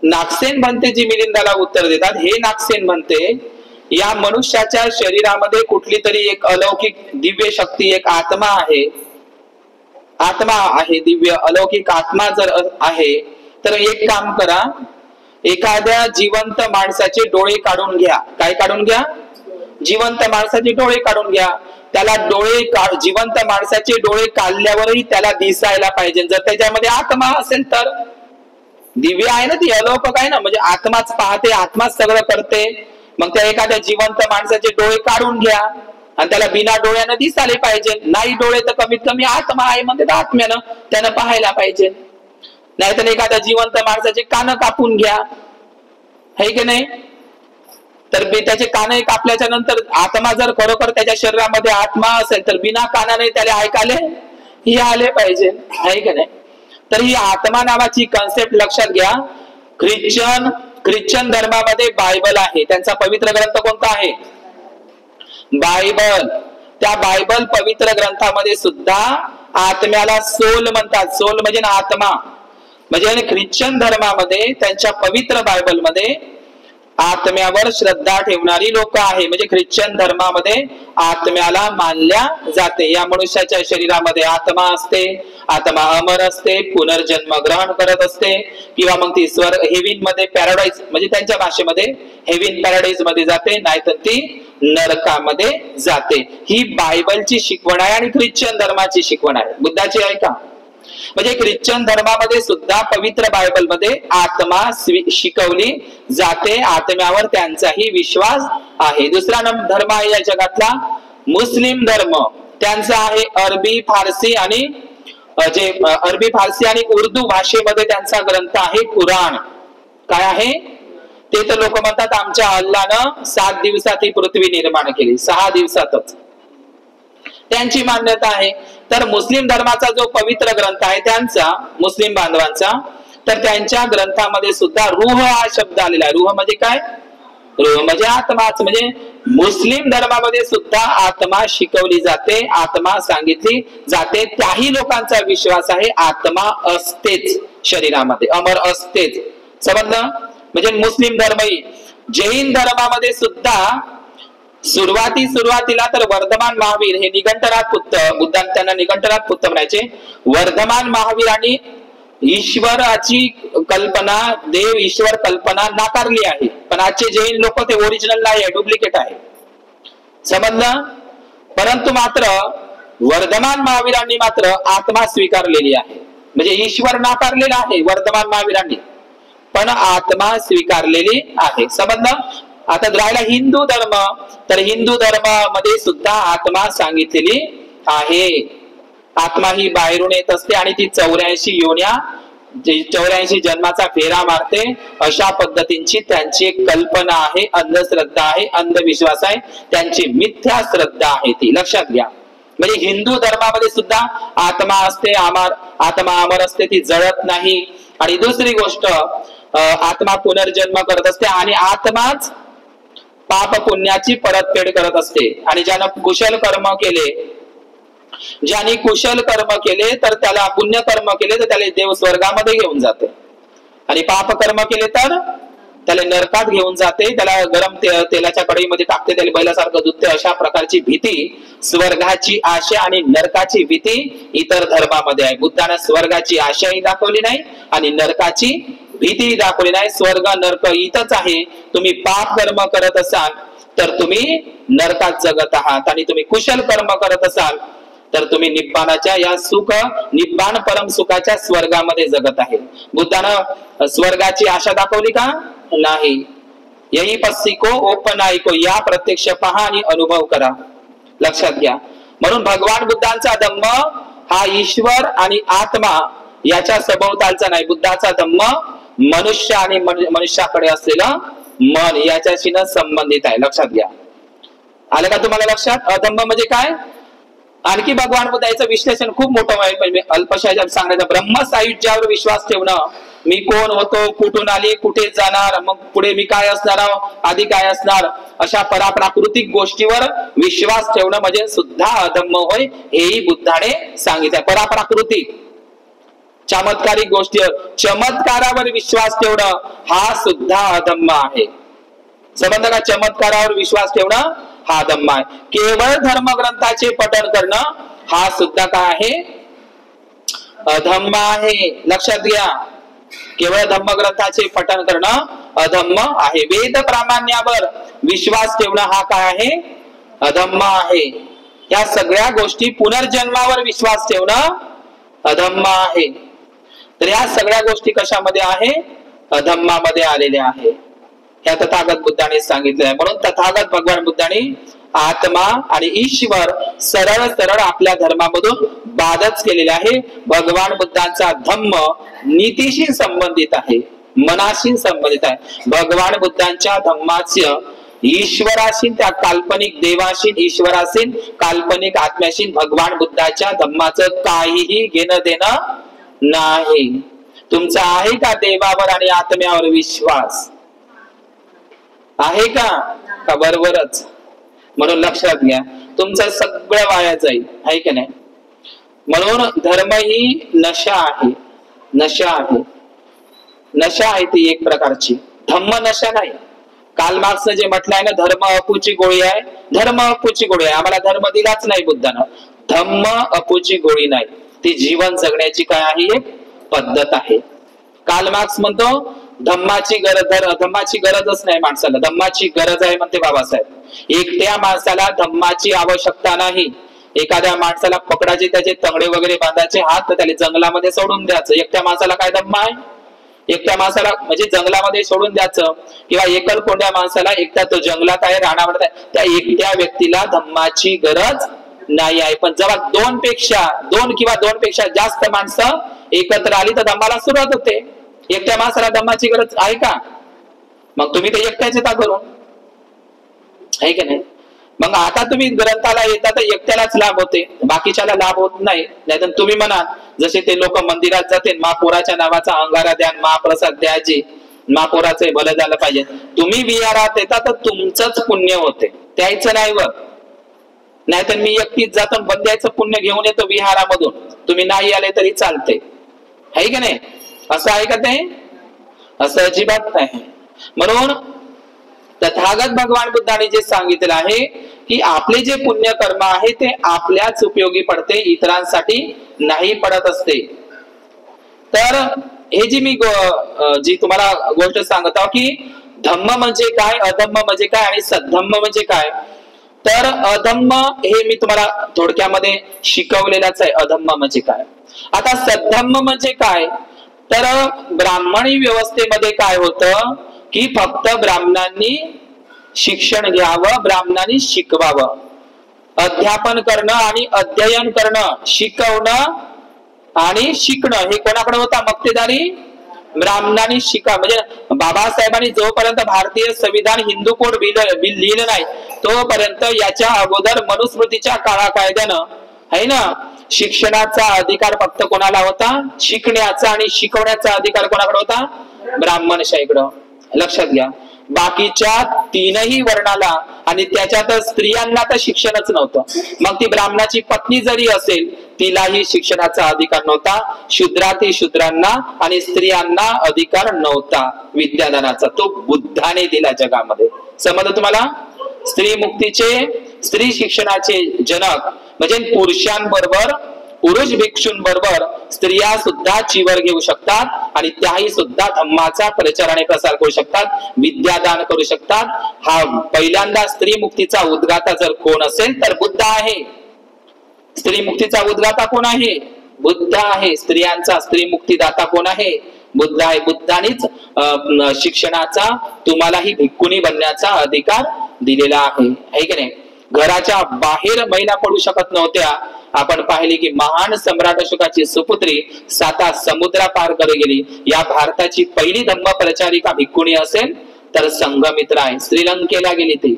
नागसेन म्हणते, जी मिलिंदाला उत्तर देतात, हे नागसेन म्हणते या मनुष्याच्या शरीरामध्ये कुठली तरी एक अलौकिक दिव्य शक्ती, एक आत्मा आहे, आत्मा आहे, दिव्य अलौकिक आत्मा जर आहे तर एक काम करा, एखाद्या जिवंत माणसाचे डोळे काढून घ्या. काय काढून घ्या? जिवंत माणसाचे डोळे काढून घ्या. त्याला जिवंत माणसाचे डोळे काढल्यावरही त्याला दिसायला पाहिजे. जर त्याच्यामध्ये आत्मा असेल तर, दिव्य आहे ना, ती अलौकिक आहे ना, म्हणजे आत्माच पाहते, आत्माच सगळं करते. मग त्या एखाद्या जिवंत माणसाचे डोळे काढून घ्या आणि त्याला बिना डोळ्यानं दिसायला पाहिजे. नाही डोळे तर कमीत कमी आत्मा आहे म्हणजे आत्म्यानं त्यानं पाहायला पाहिजे. नाहीतर एखाद्या जिवंत माणसाचे कान कापून घ्या, है की नाही? तर त्याचे कान कापल्याच्या नंतर आत्मा जर खरोखर त्याच्या शरीरामध्ये आत्मा असेल तर बिना कानाने त्याला ऐकायला हे आले पाहिजे, आहे की नाही? तर ही आत्मा नावाची कन्सेप्ट लक्षात घ्या. ख्रिश्चन धर्मामध्ये बायबल आहे, त्यांचा पवित्र ग्रंथ कोणता आहे? बायबल. त्या बायबल पवित्र ग्रंथामध्ये सुद्धा आत्म्याला सोल म्हणतात. सोल म्हणजे ना आत्मा. म्हणजे ख्रिश्चन धर्मामध्ये त्यांच्या पवित्र बायबलमध्ये आत्म्यावर श्रद्धा ठेवणारी लोक आहे. म्हणजे ख्रिश्चन धर्मामध्ये आत्म्याला मानल्या जाते. या मनुष्याच्या शरीरामध्ये आत्मा असते, आत्मा अमर असते, पुनर्जन्म ग्रहण करत असते, किंवा मग ती हेविन मध्ये पॅराडाईज म्हणजे त्यांच्या भाषेमध्ये हेविन पॅराडाईज मध्ये जाते, नाहीतर ती नरकामध्ये जाते. ही बायबलची शिकवण आहे आणि ख्रिश्चन धर्माची शिकवण आहे, बुद्धाची आहे का? म्हणजे ख्रिश्चन धर्मामध्ये सुद्धा पवित्र बायबल मध्ये आत्मा शिकवली जाते, आत्म्यावर त्यांचाही विश्वास आहे. दुसरा धर्म आहे या जगातला मुस्लिम धर्म. त्यांचा आहे अरबी फारसी आणि अरबी फारसी आणि उर्दू भाषेमध्ये त्यांचा ग्रंथ आहे कुराण. काय आहे ते? तर लोक म्हणतात आमच्या अल्लानं 7 दिवसात ही पृथ्वी निर्माण केली, 6 दिवसातच त्यांची मान्यता आहे. तर मुस्लिम धर्माचा जो पवित्र ग्रंथ आहे त्यांचा, मुस्लिम बांधवांचा, तर त्यांच्या ग्रंथामध्ये सुद्धा रूह हा शब्द आलेला आहे. रूह म्हणजे काय? रूह म्हणजे आत्माच. म्हणजे मुस्लिम धर्मामध्ये सुद्धा आत्मा शिकवली जाते, आत्मा सांगितली जाते. त्याही लोकांचा विश्वास आहे आत्मा असतेच शरीरामध्ये, अमर असतेच. समजलं? म्हणजे मुस्लिम धर्मही. जैन धर्मामध्ये सुद्धा सुरुवातीला तर वर्धमान महावीर हे निघंटरात पुत्त, बुद्धांनी त्यांना निघंटरात पुत्त म्हणायचे. वर्धमान महावीर आणि ईश्वराची कल्पना, देव ईश्वर कल्पना नाकारली आहे. पण आजचे जैन लोक ते ओरिजिनल नाही आहे, डुप्लिकेट आहे. समजलं? परंतु मात्र वर्धमान महावीरांनी मात्र आत्मा स्वीकारलेली आहे. म्हणजे ईश्वर नाकारलेला आहे वर्धमान महावीरांनी, पण आत्मा स्वीकारलेली आहे. समजलं? आता राहिला हिंदू धर्म. तर हिंदू धर्मामध्ये सुद्धा आत्मा सांगितलेली आहे. आत्मा ही बाहेरून येत असते आणि ती 84 योन्या 84 जन्माचा फेरा मारते, अशा पद्धतीची त्यांची एक कल्पना आहे, अंधश्रद्धा आहे, अंधविश्वास आहे, त्यांची मिथ्या श्रद्धा आहे, ती लक्षात घ्या. म्हणजे हिंदू धर्मामध्ये सुद्धा आत्मा असते, आत्मा अमर असते, ती जळत नाही. आणि दुसरी गोष्ट, आत्मा पुनर्जन्म करत असते आणि आत्माच पाप पुण्याची परतफेड करत असते. आणि ज्यानं कुशल कर्म केले, ज्याने कुशल कर्म केले तर त्याला, पुण्य कर्म केले तर त्याला देव स्वर्गामध्ये घेऊन जाते, आणि पाप कर्म केले तर त्याला नरकात घेऊन जाते, त्याला गरम तेलाच्या कढईमध्ये टाकते, त्याला बैलासारखं दुधते. अशा प्रकारची भीती, स्वर्गाची आशा आणि नरकाची भीती इतर धर्मामध्ये आहे. बुद्धाने स्वर्गाची आशाही दाखवली नाही आणि नरकाची भीती दाखवली नाही. स्वर्ग नरक इथंच आहे. तुम्ही पाप कर्म करत असाल तर तुम्ही नरकात जगत आहात, आणि तुम्ही कुशल कर्म करत असाल तर तुम्ही निब्बाणाच्या या सुख, निब्बाण परम सुखाच्या स्वर्गामध्ये जगत आहे. बुद्धानं स्वर्गाची आशा दाखवली का? नाही. यही पस्सिको ओपनायको, या प्रत्यक्ष पहा आणि अनुभव करा, लक्षात घ्या. म्हणून भगवान बुद्धांचा धम्म हा ईश्वर आणि आत्मा याच्या सभोवतालचा नाही. बुद्धाचा धम्म मनुष्य आणि मनुष्याकडे असलेलं मन याच्याशी संबंधित आहे, लक्षात घ्या. आलं का तुम्हाला लक्षात? अधम्म म्हणजे काय? आणखी भगवान बुद्धाचं विश्लेषण खूप मोठं आहे, पण मी अल्पशा सांगण्याचं. ब्रह्मसायुज्यावर विश्वास ठेवणं, मी कोण होतो, कुठून आली, कुठे जाणार, मग पुढे मी काय असणार, आधी काय असणार, अशा पराप्राकृतिक गोष्टीवर विश्वास ठेवणं म्हणजे सुद्धा अधम्म होय, हेही बुद्धाने सांगितलं. पराप्राकृतिक चमत्कारिक गोष्टीवर, चमत्कारावर विश्वास ठेवणं हा सुद्धा अधम्म आहे. समजलं का? चमत्कारावर विश्वास ठेवणं हा धम्म आहे. केवळ धर्मग्रंथाचे पठण करणं हा सुद्धा काय आहे? अधम्म आहे, लक्षात घ्या. केवळ धर्मग्रंथाचे पठण करणं अधम्म आहे. वेद प्रामाण्यावर विश्वास ठेवणं हा काय आहे? अधम्म आहे. या सगळ्या गोष्टी, पुनर्जन्मावर विश्वास ठेवणं अधम्म आहे. तर या सगळ्या गोष्टी कशामध्ये आहे? अधम्मामध्ये आलेल्या आहे. या तथागत बुद्धाने सांगितलं आहे. म्हणून तथागत भगवान बुद्धाने आत्मा आणि ईश्वर सरळ सरळ आपल्या धर्मामधून बादच केलेले आहे. भगवान बुद्धांचा धम्म नीतीशी संबंधित आहे, मनाशी संबंधित आहे. भगवान बुद्धांच्या धम्माचे ईश्वराशी, त्या काल्पनिक देवाशी, ईश्वराशी, काल्पनिक आत्म्याशी भगवान बुद्धाच्या धम्माचं काहीही घेणं देणं नाही. तुमचा आहे का देवावर आणि आत्म्यावर विश्वास? आहे का बरोबरच? म्हणून लक्षात घ्या, तुमचं सगळं वाया जाईल, आहे की नाही? म्हणून धर्म ही नशा आहे, नशा आहे, नशा आहे ती एक प्रकारची. धम्म नशा नाही. कार्ल मार्क्सने जे म्हटलंय ना, धर्म अपूची गोळी आहे, धर्म अपूची गोळी आहे. आम्हाला धर्म दिलाच नाही बुद्धानं. धम्म अपूची गोळी नाही, ती जीवन जगण्याची काय आहे? एक पद्धत आहे. कार्ल मार्क्स म्हणतो धम्माची गरजच नाही माणसाला, धम्माची गरज आहे म्हणते बाबासाहेब. एकट्या माणसाला धम्माची आवश्यकता नाही. एखाद्या माणसाला पकडायचे, त्याचे तंगडे वगैरे बांधायचे, हात तर त्याला जंगलामध्ये सोडून द्यायचं. एकट्या माणसाला काय धम्म आहे? एकट्या माणसाला म्हणजे जंगलामध्ये सोडून द्यायचं, किंवा एकलकोंड्या माणसाला एकट्या, तो जंगलात आहे, रानावर आहे, त्या एकट्या व्यक्तीला धम्माची गरज नाही आहे. पण जेव्हा दोन किंवा दोनपेक्षा जास्त माणसं एकत्र आली तर धम्माला सुरुवात होते. एकट्या माणसाला धम्माची गरज आहे का? मग तुम्ही ते एकट्याच येता करून, आहे की नाही? मग आता तुम्ही ग्रंथाला येता तर एकट्यालाच लाभ होते, बाकीच्याला लाभ होत नाही. नाहीतर तुम्ही म्हणा, जसे ते लोक मंदिरात जाते, महापोराच्या नावाचा अंगारा द्या, महाप्रसाद द्यायचे, महापोराचं भलं झालं पाहिजे. तुम्ही विहारात येता तर तुमचंच पुण्य होते, द्यायचं नाही वर. नाहीतर मी एकटीच जातो, बंद्याचं पुण्य घेऊन येतो विहारामधून, तुम्ही नाही आले तरी चालते, आहे की नाही? असं आहे का ते? असं अजिबात नाही. म्हणून तथागत भगवान बुद्धाने जे सांगितलं आहे की आपले जे पुण्य कर्म आहे ते आपल्याच उपयोगी पडते, इतरांसाठी नाही पडत असते. तर हे जी तुम्हाला गोष्ट सांगत आहो की धम्म म्हणजे काय, अधम्म म्हणजे काय आणि सद्धम्म म्हणजे काय. तर अधम्म हे मी तुम्हाला थोडक्यामध्ये शिकवलेलाच आहे, अधम्म म्हणजे काय. आता सद्धम्म म्हणजे काय, तर ब्राह्मणी व्यवस्थेमध्ये काय होतं की फक्त ब्राह्मणांनी शिक्षण घ्यावं, ब्राह्मणांनी शिकवावं. अध्यापन करणं आणि अध्ययन करणं, शिकवणं आणि शिकणं हे कोणाकडे होता? मक्तेदारी ब्राह्मणांनी शिका. म्हणजे बाबासाहेबांनी जोपर्यंत भारतीय संविधान हिंदू कोड बिल लिहिलं नाही तोपर्यंत याच्या अगोदर मनुस्मृतीच्या काळा कायद्यानं आहे ना शिक्षणाचा अधिकार फक्त कोणाला होता? शिकण्याचा आणि शिकवण्याचा अधिकार कोणाकडे होता? ब्राह्मणशाहीकडं. लक्षात घ्या. बाकीच्या तीनही वर्णाला आणि त्याच्यात स्त्रियांना तर शिक्षणच नव्हतं. मग ती ब्राह्मणाची पत्नी जरी असेल तिलाही शिक्षणाचा अधिकार नव्हता. शूद्राती शूद्रांना आणि स्त्रियांना अधिकार नव्हता विद्यादानाचा. तो बुद्धाने दिला जगामध्ये. समजलं तुम्हाला? स्त्री मुक्तीचे स्त्री शिक्षणाचे जनक म्हणजे पुरुषांबरोबर पुरुष भिक्षूंबरोबर स्त्रिया सुद्धा चिवर घेऊ शकतात आणि त्याही सुद्धा धम्माचा प्रचार आणि प्रसार करू शकतात, विद्यादान करू शकतात. हा पहिल्यांदा स्त्री मुक्तीचा उद्गाता जर कोण असेल तर बुद्ध आहे. स्त्री मुक्तीचा उद्गाता कोण आहे? बुद्ध आहे. स्त्रियांचा स्त्री मुक्तीदाता कोण आहे? बुद्ध आहे. बुद्धानेच शिक्षणाचा तुम्हालाही भिक्खुनी बनण्याचा अधिकार दिलेला आहे की नाही? घराच्या बाहेर महिला पडू शकत नव्हत्या. आपण पाहिले की महान सम्राट अशोकाची सुपुत्री 7 समुद्र पार करून गेली. या भारताची पहिली धम्म प्रचारिका भिक्खुनी असेल तर संघमित्रा आहे. श्रीलंकेला गेली ती.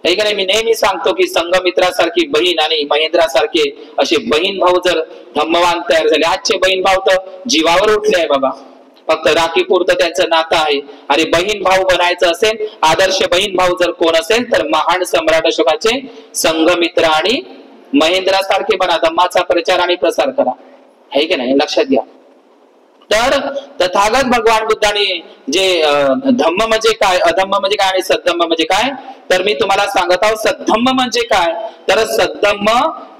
हे की नाही? मी नेहमी सांगतो की संघमित्रासारखी बहीण आणि महेंद्रासारखे असे बहीण भाऊ जर धम्मवान तयार झाले. आजचे बहीण भाऊ तर जीवावर उठले आहे बाबा. फक्त राखी पुरतं त्यांचं नातं आहे. आणि बहीण भाऊ बनायचं असेल, आदर्श बहीण भाऊ जर कोण असेल तर महान सम्राट अशोकाचे संघमित्र आणि महेंद्रासारखे बना. धम्माचा प्रचार आणि प्रसार करा. आहे की नाही? लक्षात घ्या. तर तथागत भगवान बुद्धाने जे धम्म म्हणजे काय, अधम्म म्हणजे काय आणि सद्धम्म म्हणजे काय तर मी तुम्हाला सांगत आहोत. सद्धम्म म्हणजे काय तर सद्धम्म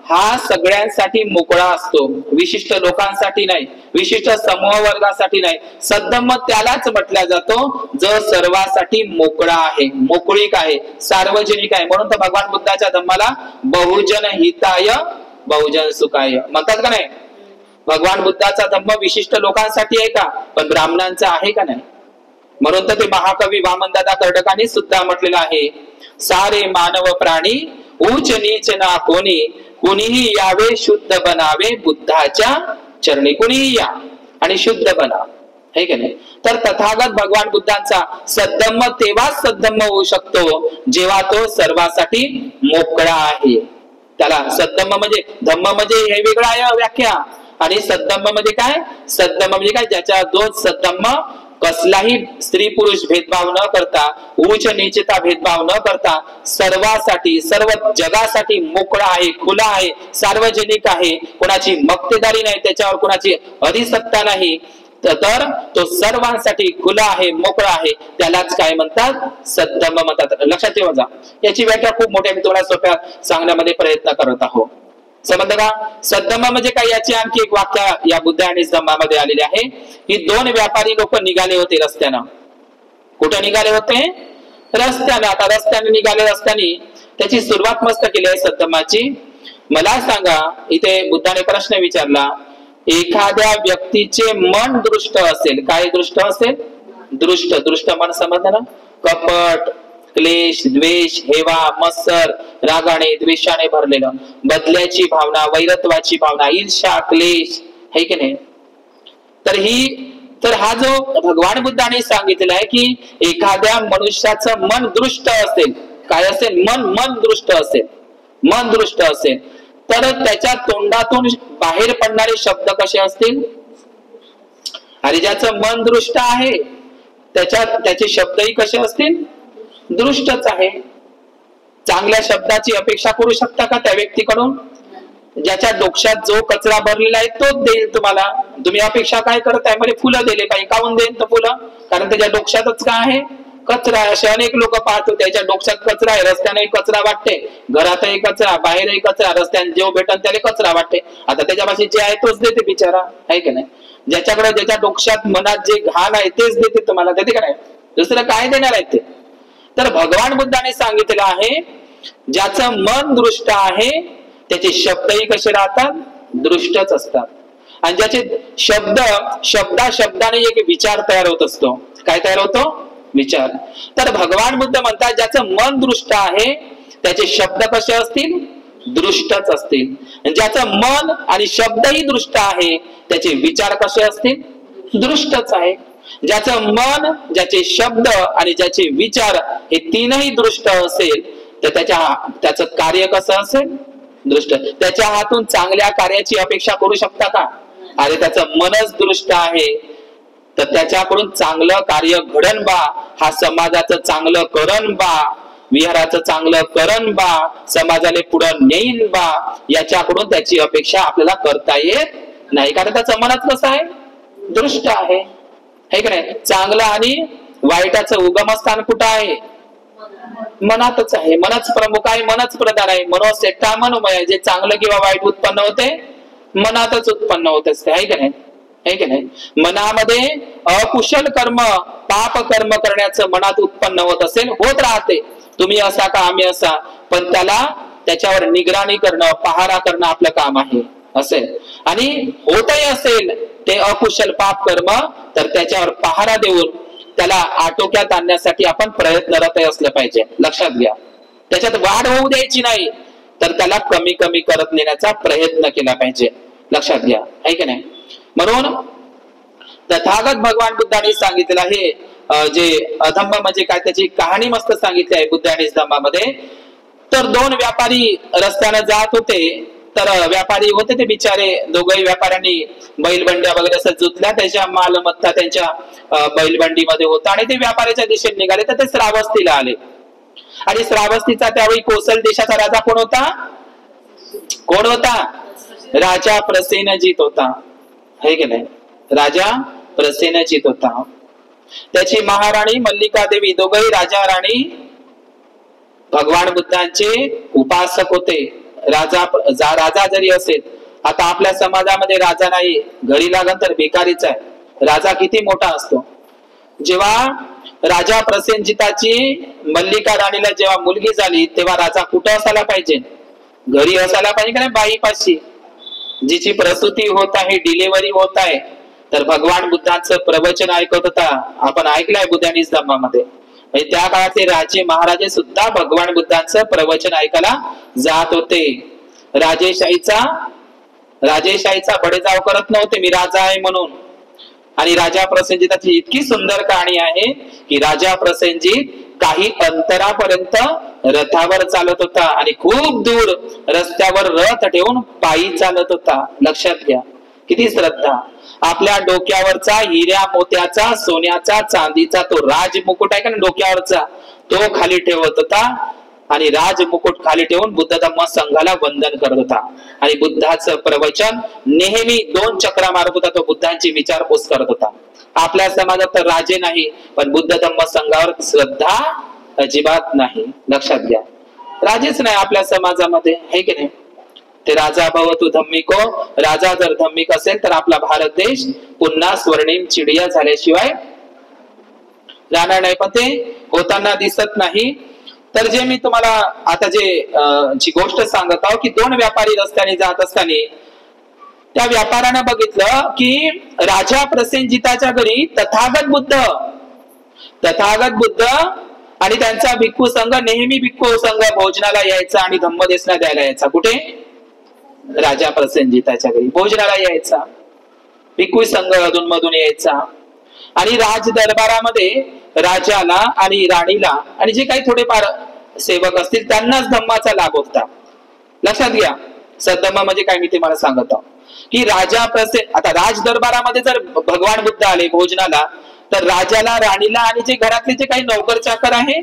हा सगळ्यांसाठी मोकळा असतो, विशिष्ट लोकांसाठी नाही, विशिष्ट समूह वर्गासाठी नाही. सद्धम्म त्यालाच म्हटला जातो जो सर्वांसाठी मोकळा आहे, मोकळीक आहे, सार्वजनिक आहे. म्हणून तर भगवान बुद्धाच्या धम्माला बहुजन हिताय बहुजन सुखाय म्हणतात का नाही? भगवान बुद्धाचा धम्म विशिष्ट लोकांसाठी आहे का? पण ब्राह्मणांचा आहे का नाही? म्हणून तर ते महाकवी वामनदादा कर्डकांनी सुद्धा म्हटलेलं आहे, सारे मानव प्राणी उच्च नीच ना कोणी, कुणीही यावे शुद्ध बनावे बुद्धाच्या चरणी. कुणीही या आणि शुद्ध बना. है की नाही? तर तथागत भगवान बुद्धांचा सद्धम्म तेव्हाच सद्धम्म होऊ शकतो जेव्हा तो सर्वांसाठी मोकळा आहे. त्याला सद्धम्म म्हणजे धम्म म्हणजे हे वेगळं आहे व्याख्या. आणि सद्धम्म म्हणजे काय? सद्धम्म म्हणजे काय? ज्याच्या दोन सद्धम्म कसलाही स्त्री पुरुष भेदभाव न करता, उच्च नीचता भेदभाव न करता सर्वांसाठी सर्व जगासाठी मोकळा आहे, खुला आहे, सार्वजनिक आहे, कोणाची मक्तेदारी नाही, त्याच्यावर कोणाची अधिसत्ता नाही. तर तो सर्वांसाठी खुला आहे, मोकळा आहे. त्यालाच काय म्हणतात? सद्धम्म म्हणतात. लक्षात ठेवा. याची व्याख्या खूप मोठी मी तुम्हाला सोप्या सांगण्यामध्ये प्रयत्न करत आहोत. समजलं का? सद्धम्म म्हणजे काय याची आणखी एक वाक्य या बुद्ध आणि धम्मामध्ये आलेली आहे की 2 व्यापारी लोक निघाले होते रस्त्यानं. कुठे निघाले होते? रस्त्यानं. आता रस्त्याने निघाले, रस्त्याने त्याची सुरुवात मस्त केली आहे सद्धम्माची. मला सांगा, इथे बुद्धाने प्रश्न विचारला, एखाद्या व्यक्तीचे मन दृष्ट असेल, काय दृष्ट असेल? दृष्ट. दृष्ट मन समजलं ना? कपट, क्लेश, द्वेष, हेवा, मत्सर, रागाने द्वेषाने भरलेलं, बदल्याची भावना, वैरत्वाची भावना, ईर्ष्या, क्लेश. है की नाही? तर हा जो भगवान बुद्धाने सांगितलेला आहे की एखाद्या मनुष्याचं मन दृष्ट असेल, काय असेल? मन दृष्ट असेल, मन दृष्ट असेल तर त्याच्या तोंडातून बाहेर पडणारे शब्द कसे असतील? आणि ज्याचं मन दृष्ट आहे त्याचे शब्दही कसे असतील? दृष्टच आहे. चांगल्या शब्दाची अपेक्षा करू शकता का त्या व्यक्तीकडून? ज्याच्या डोक्यात जो कचरा भरलेला आहे तोच देईल तुम्हाला. तुम्ही अपेक्षा काय करताय? म्हणजे फुलं दिले पाहिजे. काऊन देईल तो फुलं? कारण त्याच्या डोक्यातच काय आहे? कचरा आहे. असे अनेक लोक पाहतो त्याच्या डोक्यात कचरा आहे, रस्त्याने कचरा वाटते, घरातही कचरा, बाहेरही कचरा, रस्त्याने जेव भेटन त्याला कचरा वाटते. आता त्याच्यापाशी जे आहे तोच देते बिचारा. आहे की नाही? ज्याच्याकडे ज्याच्या डोक्यात मनात जे घाण आहे तेच देते तुम्हाला, देते का नाही? दुसरं काय देणार आहे ते? तर भगवान बुद्धाने सांगितलेलं आहे ज्याचं मन दृष्ट आहे त्याचे शब्दही कसे राहतात? दृष्टच असतात. आणि ज्याचे शब्दाने एक विचार तयार होत असतो. काय तयार होतो? विचार. तर भगवान बुद्ध म्हणतात ज्याचं मन दृष्ट आहे त्याचे शब्द कसे असतील? दृष्टच असतील. ज्याचं मन आणि शब्दही दृष्ट आहे त्याचे विचार कसे असतील? दृष्टच आहे. ज्याचं मन, ज्याचे शब्द आणि ज्याचे विचार हे तीनही दृष्ट असेल तर त्याचं कार्य कसं असेल? दृष्ट. त्याच्या हातून चांगल्या कार्याची अपेक्षा करू शकता का? अरे त्याचं मनच दृष्ट आहे तर त्याच्याकडून चांगलं कार्य घडण बा, हा समाजाचं चांगलं करण बा, विहाराचं चांगलं करण बा, समाजाला पुढं नेईन बा, याच्याकडून त्याची अपेक्षा आपल्याला करता येत नाही. कारण त्याचं मनच कसं आहे? दृष्ट आहे, है की नाही? चांगलं आणि वाईटाचं उगमस्थान कुठं आहे? मनातच आहे. मनच प्रमुख आहे, मनच प्रधान आहे. मनोसेठा मनोमय. जे चांगलं किंवा वाईट उत्पन्न होते मनातच उत्पन्न होत असते, आहे की नाही? है की नाही? मनामध्ये अकुशल कर्म, पाप कर्म करण्याचं मनात उत्पन्न होत असेल, होत राहते. तुम्ही असा का आम्ही असा, पण त्याच्यावर निगराणी करणं, पहारा करणं आपलं काम आहे असेल. आणि होतही असेल ते अकुशल पाप कर्म तर त्याच्यावर पहारा देऊन त्याला आटोक्यात आणण्यासाठी आपण प्रयत्नरत असलं पाहिजे. लक्षात घ्या. त्याच्यात वाढ होऊ द्यायची नाही तर त्याला कमी कमी करत नेण्याचा प्रयत्न केला पाहिजे. लक्षात घ्या, आहे की नाही? म्हणून तथागत भगवान बुद्धांनी सांगितलेलं आहे जे अधम्म म्हणजे काय त्याची कहाणी मस्त सांगितली आहे बुद्ध आणि धम्मामध्ये. तर दोन व्यापारी रस्त्याने जात होते. तर व्यापारी होते ते बिचारे, दोघही व्यापाऱ्यांनी बैलबंड्या वगैरे असं जुतल्या, त्याच्या मालमत्ता त्यांच्या बैलबंडीमध्ये होता आणि ते व्यापाऱ्याच्या दिशेने निघाले. तर ते श्रावस्तीला आले आणि श्रावस्तीचा त्यावेळी कोसल देशाचा राजा कोण होता? कोण होता? राजा प्रसेनजित होता, है की नाही? राजा प्रसेनजित होता. त्याची महाराणी मल्लिका देवी, दोघही राजा राणी भगवान बुद्धांचे उपासक होते. राजा जरी असेल, आता आपल्या समाजामध्ये राजा नाही, घरी लागन तर भिकारीच आहे. राजा किती मोठा असतो. जेव्हा राजा प्रसेनजिताची मल्लिका राणीला जेव्हा मुलगी झाली तेव्हा राजा कुठं असायला पाहिजे? घरी असायला पाहिजे का नाही? बाईपाशी. जिची प्रसूती होत आहे, डिलिव्हरी होत आहे, तर भगवान बुद्धांचं प्रवचन ऐकत होता. आपण ऐकलंय बुद्ध आणि धम्मामध्ये. त्या काळातले राजे महाराजे सुद्धा भगवान बुद्धांचं प्रवचन ऐकायला जात होते. राजेशाहीचा बडेजाव करत नव्हते, मी राजा आहे म्हणून. आणि राजा प्रसेनजिताची इतकी सुंदर कहाणी आहे की राजा प्रसेनजित काही अंतरापर्यंत रथावर चालत होता आणि खूप दूर रस्त्यावर रथ ठेवून पायी चालत होता. लक्षात घ्या किती श्रद्धा. आपल्या डोक्यावरचा हिऱ्या मोत्याचा, सोन्याचा, चांदीचा तो राजमुकुट आहे का ना डोक्यावरचा, तो खाली ठेवत होता आणि राजमुकुट खाली ठेवून बुद्ध धम्म संघाला वंदन करत होता. आणि बुद्धाचं प्रवचन नेहमी 2 चक्रा मारत होता. तो बुद्धांची विचारपूस करत होता. आपल्या समाजात तर राजे नाही, पण बुद्ध धम्म संघावर श्रद्धा अजिबात नाही. लक्षात घ्या, राजेच नाही आपल्या समाजामध्ये, है की नाही? ते राजा भवतु धम्मिको. राजा जर धम्मिक असेल तर आपला भारत देश पुन्हा स्वर्णिम चिडिया झाल्याशिवाय राहणार नाही. पण ते होताना दिसत नाही. तर जे मी तुम्हाला आता जी गोष्ट सांगत आहो की 2 व्यापारी रस्त्याने जात असताना त्या व्यापाऱ्याने बघितलं की राजा प्रसेनजिताच्या घरी तथागत बुद्ध आणि त्यांचा भिक्खू संघ, नेहमी भिक्खू संघ भोजनाला यायचा आणि धम्मदेशना द्यायला यायचा. कुठे? राजा प्रसेनजिताच्या घरी भोजनाला यायचा. भिक्खू संघ अधून मधून यायचा. आणि राज दरबारामध्ये राजाला आणि राणीला आणि जे काही थोडेफार सेवक असतील त्यांनाच धम्माचा लाभ होता. लक्षात घ्या, सद्धम्म म्हणजे काय मी तुम्हाला सांगत आहो की राजा आता राज दरबारामध्ये जर भगवान बुद्ध आले भोजनाला तर राजाला, राणीला आणि जे घरातले जे काही नौकर चाकर आहे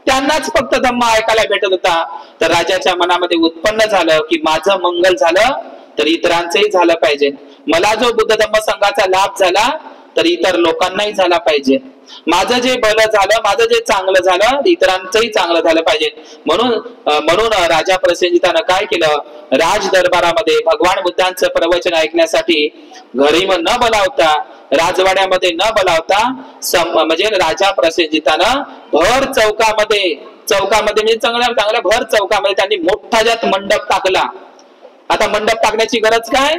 त्यांनाच फक्त धम्म ऐकायला भेटत होता. तर राजाच्या मनामध्ये उत्पन्न झालं की माझं मंगल झालं तर इतरांचंही झालं पाहिजे. मला जो बुद्ध धम्म संघाचा लाभ झाला तर इतर लोकांनाही झाला पाहिजे. माझं जे भलं झालं, माझं जे चांगलं झालं, इतरांचंही चांगलं झालं पाहिजे. म्हणून राजा प्रसेनजितानं काय केलं? राज दरबारामध्ये भगवान बुद्धांचं प्रवचन ऐकण्यासाठी घरी न बोलावता, राजवाड्यामध्ये न बोलावता, म्हणजे राजा प्रसेनजितानं भर चौकामध्ये म्हणजे चांगल्या भर चौकामध्ये त्यांनी मोठा जात मंडप टाकला. आता मंडप टाकण्याची गरज काय?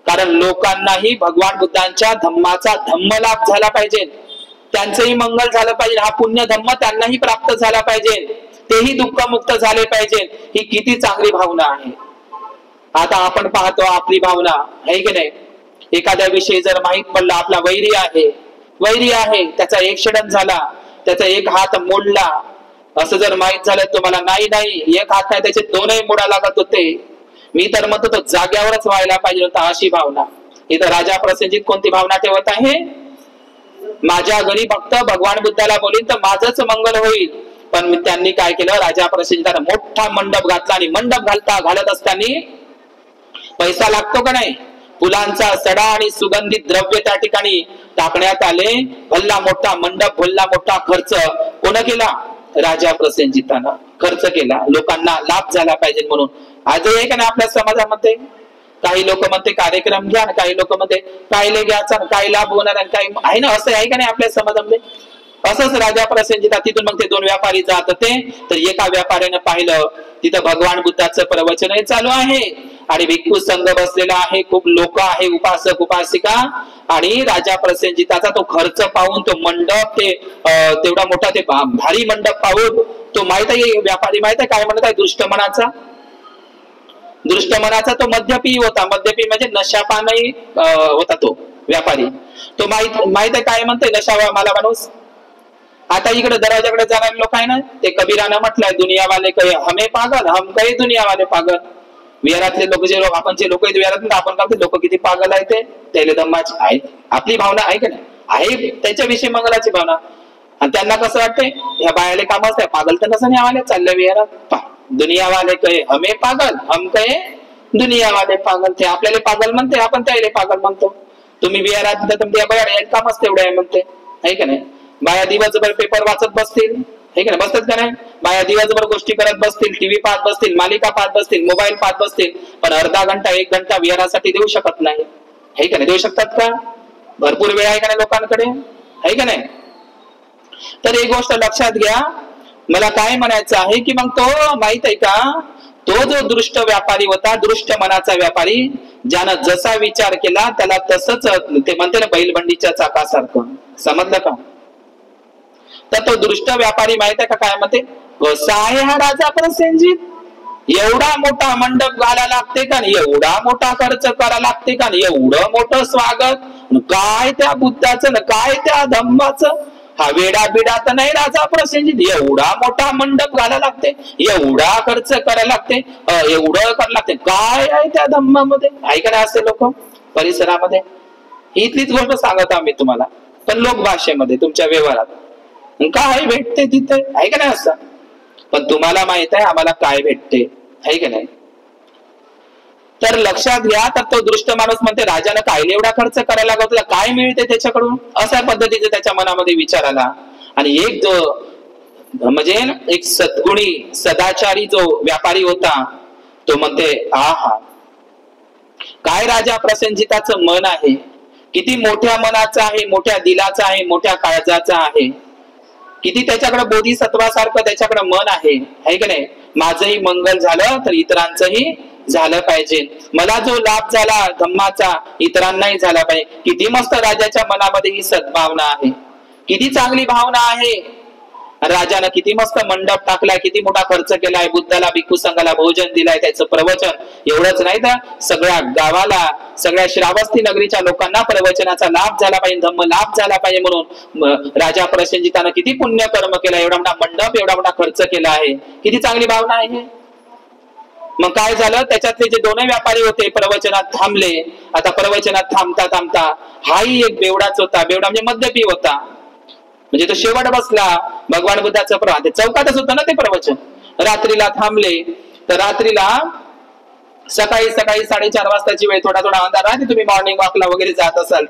कारण लोकांनाही भगवान बुद्धांच्या धम्माचा धम्मलाभ झाला पाहिजे, त्यांचंही मंगल झालं पाहिजे, हा पुण्य धम्म त्यांनाही प्राप्त झाला पाहिजे, तेही दुःखमुक्त झाले पाहिजे. ही किती चांगली भावना आहे. आता आपण पाहतो आपली भावना आहे की नाही, एखाद्या विषयी जर माहित पडला आपला वैरी आहे त्याचा ऍक्सिडेंट झाला, त्याचा एक हात मोडला, असं जर माहित झालं तुम्हाला, नाही एक हात नाही त्याचे दोनही मोडा लागत होते, मी तर म्हणतो तो जाग्यावरच व्हायला पाहिजे होता, अशी भावना. इथं राजा प्रसेनजित कोणती भावना ठेवत आहे? माझ्या घरी फक्त भगवान बुद्धाला बोलीन तर माझंच मंगल होईल. पण त्यांनी काय केलं, राजा प्रसेनजिताने मोठा मंडप घातला आणि मंडप घालत असताना पैसा लागतो का नाही, फुलांचा सडा आणि सुगंधित द्रव्य त्या ठिकाणी टाकण्यात आले. भल्ला मोठा मंडप, भल्ला मोठा खर्च कोण केला? राजा प्रसेनजितानं खर्च केला, लोकांना लाभ झाला पाहिजे म्हणून. आजही आहे का नाही आपल्या समाजामध्ये, काही लोक म्हणते कार्यक्रम घ्या, काही लोक म्हणते कायले घ्यायचा, काय लाभ होणार काही आहे ना, असं आहे का नाही आपल्या समाजामध्ये. असंच राजा प्रसेनजित तिथून मग ते दोन व्यापारी जात होते, तर एका व्यापाऱ्यानं पाहिलं तिथं भगवान बुद्धाचं प्रवचन चालू आहे आणि भिक्खू संघ बसलेला आहे, खूप लोक आहे, उपासक उपासिका, आणि राजा प्रसेनजिताचा तो खर्च पाहून, तो मंडप ते तेवढा मोठा ते भारी मंडप पाहून तो माहित आहे व्यापारी माहित आहे काय म्हणत आहे, दृष्ट मनाचा तो मद्यपी होता. मद्यपी म्हणजे नशापानही होता तो व्यापारी. तो माहित आहे काय म्हणते, नशावा मला माणूस. आता इकडे दरवाजाकडे जाणारे लोक आहे ना, ते कबीरानं म्हटलंय दुनिया वाले कहे हमे पागल, हम कहे दुनिया वाले पागल. विहारातले लोक जे आपण जे लोक विहारात आपण काय लोक किती पागल आहे ते त्याला धम्माची आहे. आपली भावना आहे का नाही, आहे त्याच्याविषयी मंगलाची भावना. आणि त्यांना कसं वाटतंय, ह्या बायाले काम असतंय, पागल तर नसं नाही आले चालल्या विहारात. दुनिया वाले कहे हमे पागल, हम कहे दुनिया वाले पागल. ते आपल्याला पागल म्हणते, आपण त्याला पागल म्हणतो. तुम्ही विहारात बाया कामच तेवढे आहे म्हणते, आहे का नाही. बाया दिवसभर पेपर वाचत बसतील, हे का नाही, बसतात का नाही. बाया दिवसभर गोष्टी करत बसतील, टीव्ही पाहत बसतील, मालिका पाहत बसतील, मोबाईल पाहत बसतील, पण अर्धा घंटा 1 घंटा विहारासाठी देऊ शकत नाही, हे का नाही. देऊ शकतात का? भरपूर वेळ आहे का नाही लोकांकडे, आहे का नाही. तर एक गोष्ट लक्षात घ्या, मला काय म्हणायचं आहे की मग तो माहित आहे का, तो जो दृष्ट व्यापारी होता, दृष्ट मनाचा व्यापारी, ज्यानं जसा विचार केला त्याला तसंच ते म्हणते ना बैलबंडीच्या चाकासारखं, समजलं का. तर तो दृष्ट व्यापारी माहित आहे का काय म्हणते, कसा आहे हा राजा प्रसेनजित, एवढा मोठा मंडप घालायला लागते का, एवढा मोठा खर्च करायला लागते का, एवढं मोठं स्वागत, काय त्या बुद्धाचं, काय त्या धम्माचं, हा वेडा बिडा तर नाही राजा प्रसेनजित, एवढा मोठा मंडप घालायला लागते, एवढा खर्च करायला लागते, एवढं करायला लागते, काय आहे त्या धम्मामध्ये, ऐका ना असे लोक परिसरामध्ये. इथलीच गोष्ट सांगत आम्ही तुम्हाला, पण लोक भाषेमध्ये तुमच्या व्यवहारात काय भेटते तिथे, आहे का नाही असं. पण तुम्हाला माहित आहे आम्हाला काय भेटते, आहे का नाही. तर लक्षात घ्या, तर तो दृष्ट माणूस म्हणते राजानं काय एवढा खर्च करायला लागत होता, काय मिळते त्याच्याकडून, अशा पद्धतीचे त्याच्या मनामध्ये विचार आला. आणि एक जो म्हणजे एक सद्गुणी सदाचारी जो व्यापारी होता, तो म्हणते आहा काय राजा प्रसेनजिताचं मन आहे, किती मोठ्या मनाचं आहे, मोठ्या दिलाचं आहे, मोठ्या काळजाचं आहे, किती त्याच्याकडे बोधिसत्वासारखं त्याच्याकडे मन आहे की नाही. माझंही मंगल झालं तर इतरांचंही झालं पाहिजे, मला जो लाभ झाला धम्माचा इतरांनाही झाला पाहिजे. किती मस्त राजाच्या मनामध्ये ही सद्भावना आहे, किती चांगली भावना आहे. राजानं किती मस्त मंडप टाकलाय, किती मोठा खर्च केलाय, बुद्धाला भिक्खू संघाला भोजन दिलाय, त्याचं प्रवचन. एवढंच नाही तर सगळ्या गावाला, सगळ्या श्रावस्ती नगरीच्या लोकांना प्रवचनाचा लाभ झाला पाहिजे, धम्म लाभ झाला पाहिजे म्हणून राजा प्रसेनजितानं किती पुण्य कर्म केलं, एवढा मोठा मंडप, एवढा मोठा खर्च केला आहे. किती चांगली भावना आहे. मग काय झालं, त्याच्यातले जे दोन्ही व्यापारी होते प्रवचनात थांबले. आता प्रवचनात थांबता थांबता हाही एक बेवडाच होता, बेवडा म्हणजे मद्यपी होता, म्हणजे तो शेवट बसला. भगवान बुद्धाचं ते चौकातच होतं ना ते प्रवचन. रात्रीला थांबले, तर रात्रीला सकाळी 4:30 वाजताची वेळ, थोडा अंधार राहते, तुम्ही मॉर्निंग वॉकला वगैरे जात असाल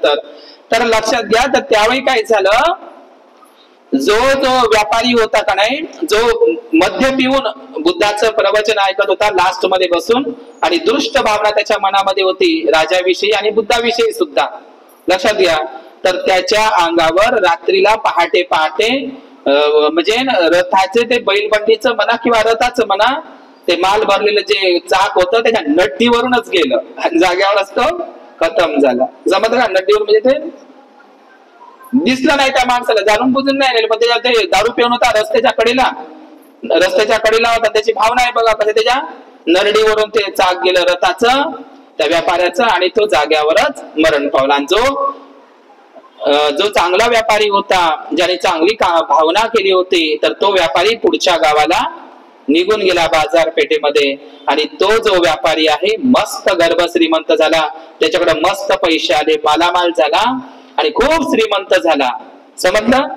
तर लक्षात घ्या. तर त्यावेळी काय झालं, जो व्यापारी होता का नाही, जो मद्य पिऊन बुद्धाचं प्रवचन ऐकत होता लास्ट मध्ये बसून, आणि दृष्ट भावना त्याच्या मनामध्ये होती राजाविषयी आणि बुद्धाविषयी सुद्धा, लक्षात घ्या. तर त्याच्या अंगावर रात्रीला पहाटे म्हणजे रथाचे ते बैलबंडीचं म्हणा किंवा रथाचं म्हणा, ते माल भरलेलं जे चाक होतं त्याच्या नड्डीवरूनच गेलं आणि जाग्यावर असतो खतम झाला. जमत का, नड्डीवर म्हणजे ते दिसलं नाही त्या माणसाला, जाणून बुजून नाही राहिलं, पण त्याच्या ते दारू पिऊन होता रस्त्याच्या कडेला होता, त्याची भावना आहे बघा, कसं त्याच्या नरडीवरून ते चाक गेलं रथाचं त्या व्यापाऱ्याचं आणि तो जाग्यावरच मरण पावला. आणि जो चांगला व्यापारी होता, ज्याने चांगली भावना केली होती, तर तो व्यापारी पुढच्या गावाला निघून गेला बाजारपेठेमध्ये. आणि तो जो व्यापारी आहे मस्त गर्भ श्रीमंत झाला, त्याच्याकडे मस्त पैसे आले, मालामाल झाला आणि खूप श्रीमंत झाला. समजलं?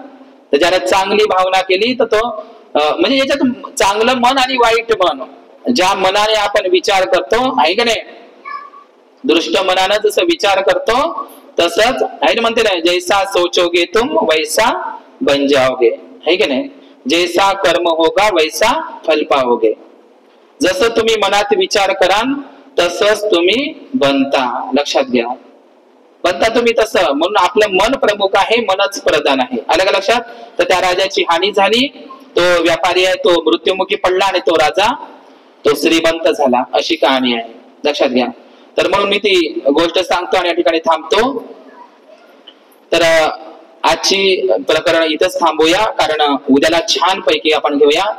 तर ज्याने चांगली भावना केली तर तो म्हणजे याच्यात चांगलं मन आणि वाईट मन, ज्या मनाने आपण विचार करतो आहे का नाही, दृष्ट मनानं जसं विचार करतो तसंच आहे म्हणते ना, जैसा सोचोगे तुम वैसा बन जाओगे, है की नाही? जैसा कर्म होगा वैसा फल पाओगे. जसं तुम्ही मनात विचार कराल तसंच तुम्ही बनता. लक्षात घ्या, बनता तुम्ही तसं. म्हणून आपलं मन प्रमुख आहे, मनच प्रधान आहे. आलं का लक्षात? तर त्या राजाची हानी झाली, तो व्यापारी आहे तो मृत्युमुखी पडला आणि तो राजा तो श्रीमंत झाला. अशी कहाणी आहे, लक्षात घ्या. तर म्हणून मी ती गोष्ट सांगतो आणि या ठिकाणी थांबतो. तर आजची प्रकरण इथंच थांबूया, कारण उद्याला छान पैकी आपण घेऊया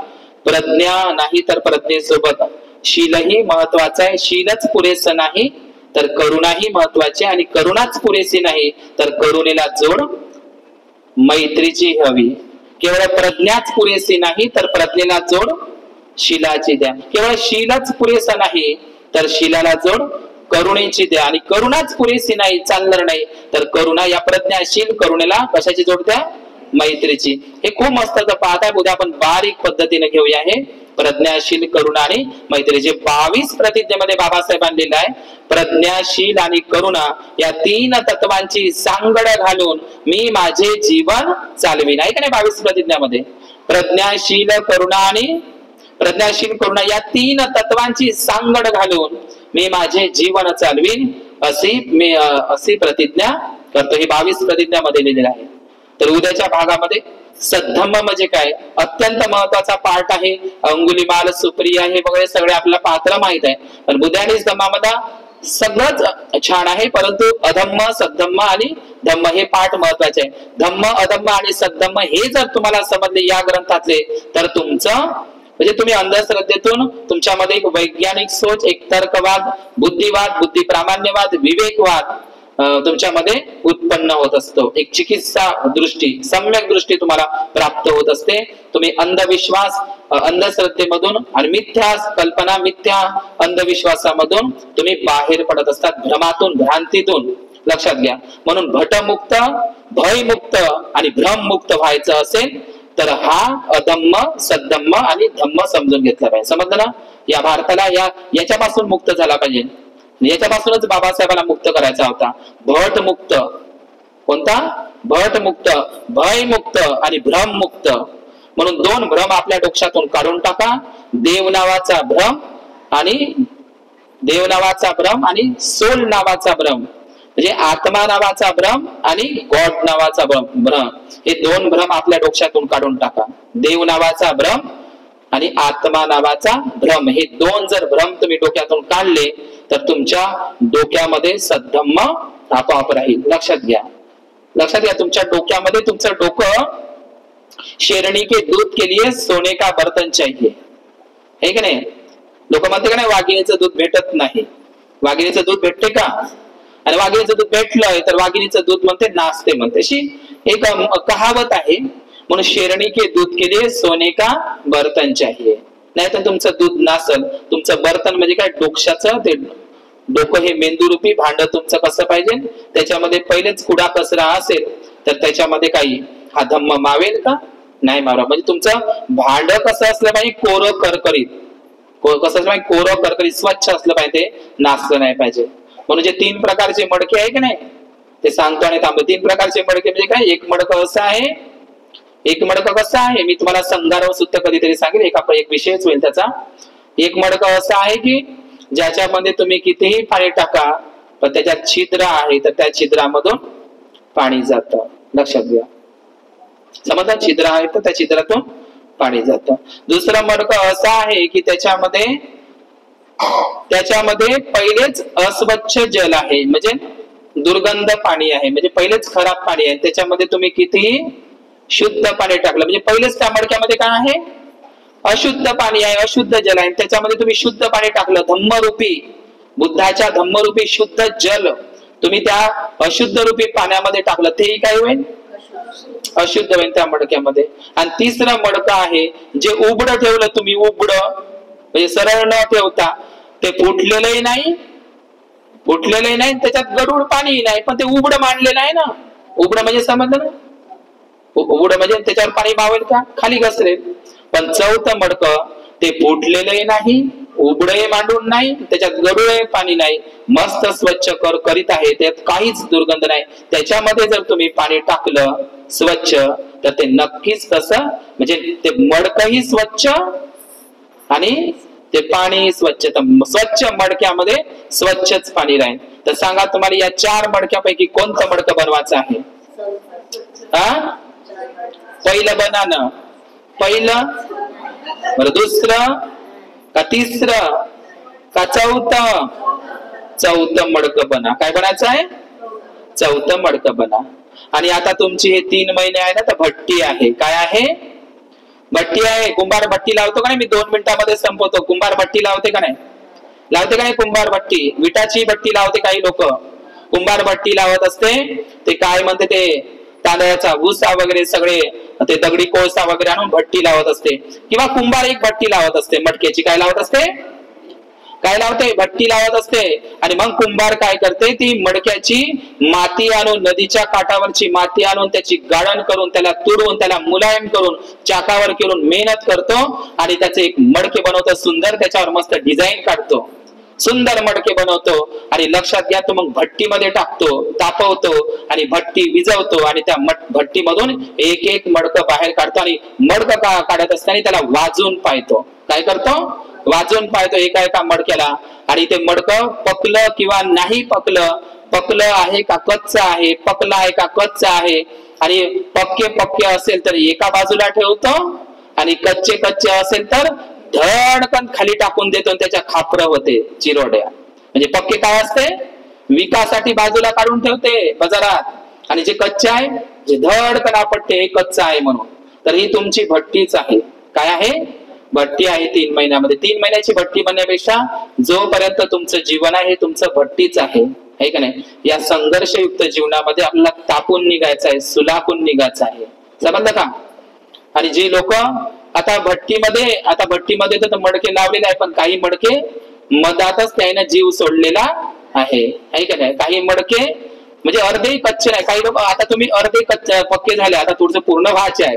प्रज्ञा नाही तर प्रज्ञेसोबत शीलही महत्वाचं आहे. शीलच पुरेसं नाही तर करुणाही महत्वाची, आणि करुणाच पुरेशी नाही तर करुणेला जोड मैत्रीची हवी. केवळ प्रज्ञाच पुरेशी नाही तर प्रज्ञेला जोड शीलाची द्या. केवळ शीलच पुरेसं नाही तर शीलाला जोड करुणेची द्या. आणि करुणाच पुरेशी नाही, चालणार नाही, तर करुणा या प्रज्ञाशील करुणेला कशाची जोड द्या? मैत्रीची. हे खूप मस्त पाहता. उद्या आपण बारीक पद्धतीने घेऊया हे प्रज्ञाशील, करुणा आणि मैत्रीचे 22 प्रतिज्ञेमध्ये बाबासाहेबांनी लिहिलं आहे, प्रज्ञाशील आणि करुणा या 3 तत्वांची सांगड घालून मी माझे जीवन चालवीन. आहे का नाही? 22 प्रतिज्ञामध्ये प्रज्ञाशील करुणा आणि प्रज्ञाशील करुणा या 3 तत्वांची सांगड घालून मी माझे जीवन चालवीन, अशी प्रतिज्ञा करतो. ही 22 प्रतिज्ञामध्ये लिहिलेलं आहे. तर उद्याच्या भागामध्ये सद्धम्म म्हणजे काय, अत्यंत महत्वाचा पार्ट आहे. अंगुलीमाल, सुप्रिया हे वगैरे सगळे आपल्याला पात्र माहित आहे, पण बुद्धानीस धम्मामध्ये सगळंच छान आहे, परंतु अधम्म, सद्धम्म आणि धम्म हे पाठ महत्वाचे आहे. धम्म, अधम्म आणि सद्धम्म हे जर तुम्हाला समजले या ग्रंथातले, तर तुमचं म्हणजे तुम्ही अंधश्रद्धेतून तुमच्यामध्ये एक वैज्ञानिक सोच, एक तर्कवाद, बुद्धिवाद, बुद्धी प्रामाण्यवाद, विवेकवाद तुमच्यामध्ये उत्पन्न होत असतो. एक चिकित्सा दृष्टी, सम्यक दृष्टी तुम्हाला प्राप्त होत असते. तुम्ही अंधविश्वास, अंधश्रद्धेमधून आणि मिथ्या कल्पना, मिथ्या अंधविश्वासामधून तुम्ही बाहेर पडत असतात, भ्रमातून, भ्रांतीतून. लक्षात घ्या. म्हणून भटमुक्त, भयमुक्त आणि भ्रममुक्त व्हायचं असेल तर हा अधम्म, सद्धम्म आणि धम्म समजून घेतला पाहिजे. समजलं ना? या भारताला याच्यापासून मुक्त झाला पाहिजे. याच्यापासूनच बाबासाहेबांना मुक्त करायचा होता. भट मुक्त, कोणता? भट मुक्त, भय मुक्त आणि भ्रम मुक्त. म्हणून 2 भ्रम आपल्या डोक्यातून काढून टाका. देव नावाचा भ्रम आणि सोल नावाचा भ्रम, म्हणजे आत्मा नावाचा भ्रम आणि गॉड नावाचा भ्रम. हे 2 भ्रम आपल्या डोक्यातून काढून टाका. देव नावाचा भ्रम आणि आत्मा नावाचा भ्रम, हे 2 जर भ्रम तुम्ही डोक्यातून काढले तर तुमच्या डोक्यामध्ये सद्धम्म आपोआप राहील. लक्षात घ्या, लक्षात घ्या. तुमच्या डोक्यामध्ये, तुमचं डोकं शेरणी के दूध के लिए सोने का बर्तन चाहिए, है की नाही? लोक म्हणते का नाही वाघिणीचं दूध भेटत नाही. वाघिणीचं दूध भेटते का? आणि वाघिणीचं दूध भेटलंय तर वाघिणीचं दूध म्हणते नाचते, म्हणते. अशी एक कहावत आहे. म्हणून शेरणी के दूध के लिए सोने का बर्तन चाहिए. नाही तर तुमचं दूध नासल. तुमचं बर्तन म्हणजे काय? डोक्याचं ते डोकं, हे मेंदूरूपी भांड तुमचं कसं पाहिजे? त्याच्यामध्ये पहिलेच कुडा कचरा असेल तर त्याच्यामध्ये काही हा धम्म मावेल का? नाही मावला. म्हणजे तुमचं भांड कसं असलं पाहिजे? कोरं करकरीत. कसं असलं पाहिजे? कोरं करकरीत, स्वच्छ असलं पाहिजे, ते नाचलं नाही पाहिजे. म्हणून जे 3 प्रकारचे मडके आहे की नाही ते सांगतो आणि थांबतो. 3 प्रकारचे मडके म्हणजे काय? एक मडकं असं आहे, एक मडकं कसं आहे मी तुम्हाला संगारव सुद्धा कधीतरी सांगेल, एक विषयच होईल त्याचा. एक मडकं असं आहे की ज्याच्यामध्ये तुम्ही कितीही पाणी टाका पण त्याच्यात छिद्र आहे, तर त्या छिद्रामधून पाणी जातं. लक्षात घ्या. समजा छिद्र आहे तर त्या छिद्रातून पाणी जातं. दुसरं मडकं असं आहे की त्याच्यामध्ये पहिलेच अस्वच्छ जल आहे, म्हणजे दुर्गंध पाणी आहे, म्हणजे पहिलेच खराब पाणी आहे. त्याच्यामध्ये तुम्ही कितीही शुद्ध पाणी टाकलं म्हणजे पहिलेच त्या मडक्यामध्ये काय आहे? अशुद्ध पाणी आहे, अशुद्ध जल आहे, त्याच्यामध्ये तुम्ही शुद्ध पाणी टाकलं, धम्मरूपी बुद्धाच्या धम्मरूपी शुद्ध जल तुम्ही त्या अशुद्ध रूपी पाण्यामध्ये टाकलं, तेही काय होईल? अशुद्ध होईल त्या मडक्यामध्ये. आणि तिसरं मडकं आहे जे उबड ठेवलं तुम्ही, उबड म्हणजे सरळ न ठेवता, ते फुटलेलंही नाही त्याच्यात गढूळ पाणी नाही, पण ते उबड मांडलेलं आहे ना. उबड म्हणजे समजलं ना, उबड म्हणजे त्याच्यावर पाणी मावेल का? खाली घसरेल. पण चौथं मडकं ते फुटलेलंही नाही, उबडही मांडून नाही, त्याच्यात गढूळ पाणी नाही, मस्त स्वच्छ करीत आहे, त्यात काहीच दुर्गंध नाही, त्याच्यामध्ये जर तुम्ही पाणी टाकलं स्वच्छ तर ते नक्कीच तसं म्हणजे ते मडकही स्वच्छ आणि ते पाणी स्वच्छ, स्वच्छ मडक्यामध्ये स्वच्छच पाणी राहील. तर सांगा तुम्हाला या 4 मडक्यापैकी कोणतं मडकं बनवायचं आहे? पहिलं बना ना, पहिलं बरं, दुसरं का तिसरं का चौथं? चौथं मडकं बना. काय बनायचं आहे? चौथं मडकं बना. आणि आता तुमची हे 3 महिने आहे ना, तर भट्टी आहे. काय आहे? भट्टी आहे. कुंभार भट्टी लावतो का नाही? मी 2 मिनिटांमध्ये संपवतो. कुंभार भट्टी लावते का नाही? लावते का नाही कुंभार भट्टी? विटाची भट्टी लावते काही लोक. कुंभार भट्टी लावत असते, ते काय म्हणते ते तांदळाचा भुसा वगैरे सगळे ते दगडी कोळसा वगैरे आणून भट्टी लावत असते. किंवा कुंभार एक भट्टी लावत असते मडक्याची. काय लावत असते? काय लावते? भट्टी लावत असते. आणि मग कुंभार काय करते? ती मडक्याची माती आणून, नदीच्या काठावरची माती आणून त्याची गाळण करून, त्याला तुडवून, त्याला मुलायम करून, चाकावर करून मेहनत करतो आणि त्याचे एक मडके बनवतो सुंदर. त्याच्यावर मस्त डिझाईन काढतो, सुंदर मडके बनवतो. आणि लक्षात घ्या, तो मग भट्टीमध्ये टाकतो, तापवतो आणि भट्टी विझवतो आणि त्या भट्टीमधून एक एक मडकं बाहेर काढतो. आणि मडकं काढत असताना त्याला वाजून पाहतो. काय करतो? वाजून पाहतो एका एका मडक्याला. आणि ते मडकं पकलं किंवा नाही पकलं, पकलं आहे का कच्च आहे, पकलं आहे का कच्च आहे. आणि पक्के असेल तर एका बाजूला ठेवतो आणि कच्चे असेल तर धडकन खाली टाकून देतो, त्याच्या खापर होते चिरोड्या. म्हणजे पक्के काय असते? विकासाठी बाजूला काढून ठेवते बाजारात. आणि जे कच्चे आहे, जे धडकन आपटते, हे कच्च आहे म्हणून. तर ही तुमची भट्टीच आहे. काय आहे? भट्टी आहे 3 महिन्यामध्ये. 3 महिन्याची भट्टी बनण्यापेक्षा जोपर्यंत तुमचं जीवन आहे तुमचं भट्टीच आहे, है का नाही? या संघर्षयुक्त जीवनामध्ये आपल्याला तापून निघायचं आहे, सुलाखून निघायचं आहे. समजलं का? आणि जे लोक आता भट्टीमध्ये तर मडके लावलेले आहे, पण काही मडके मधातच त्याने जीव सोडलेला आहे, है का नाही? काही मडके म्हणजे अर्धे कच्चे नाही. काही लोक आता तुम्ही अर्धे कच्चे पक्के झाले, आता तुमचं पूर्ण व्हायचे आहे.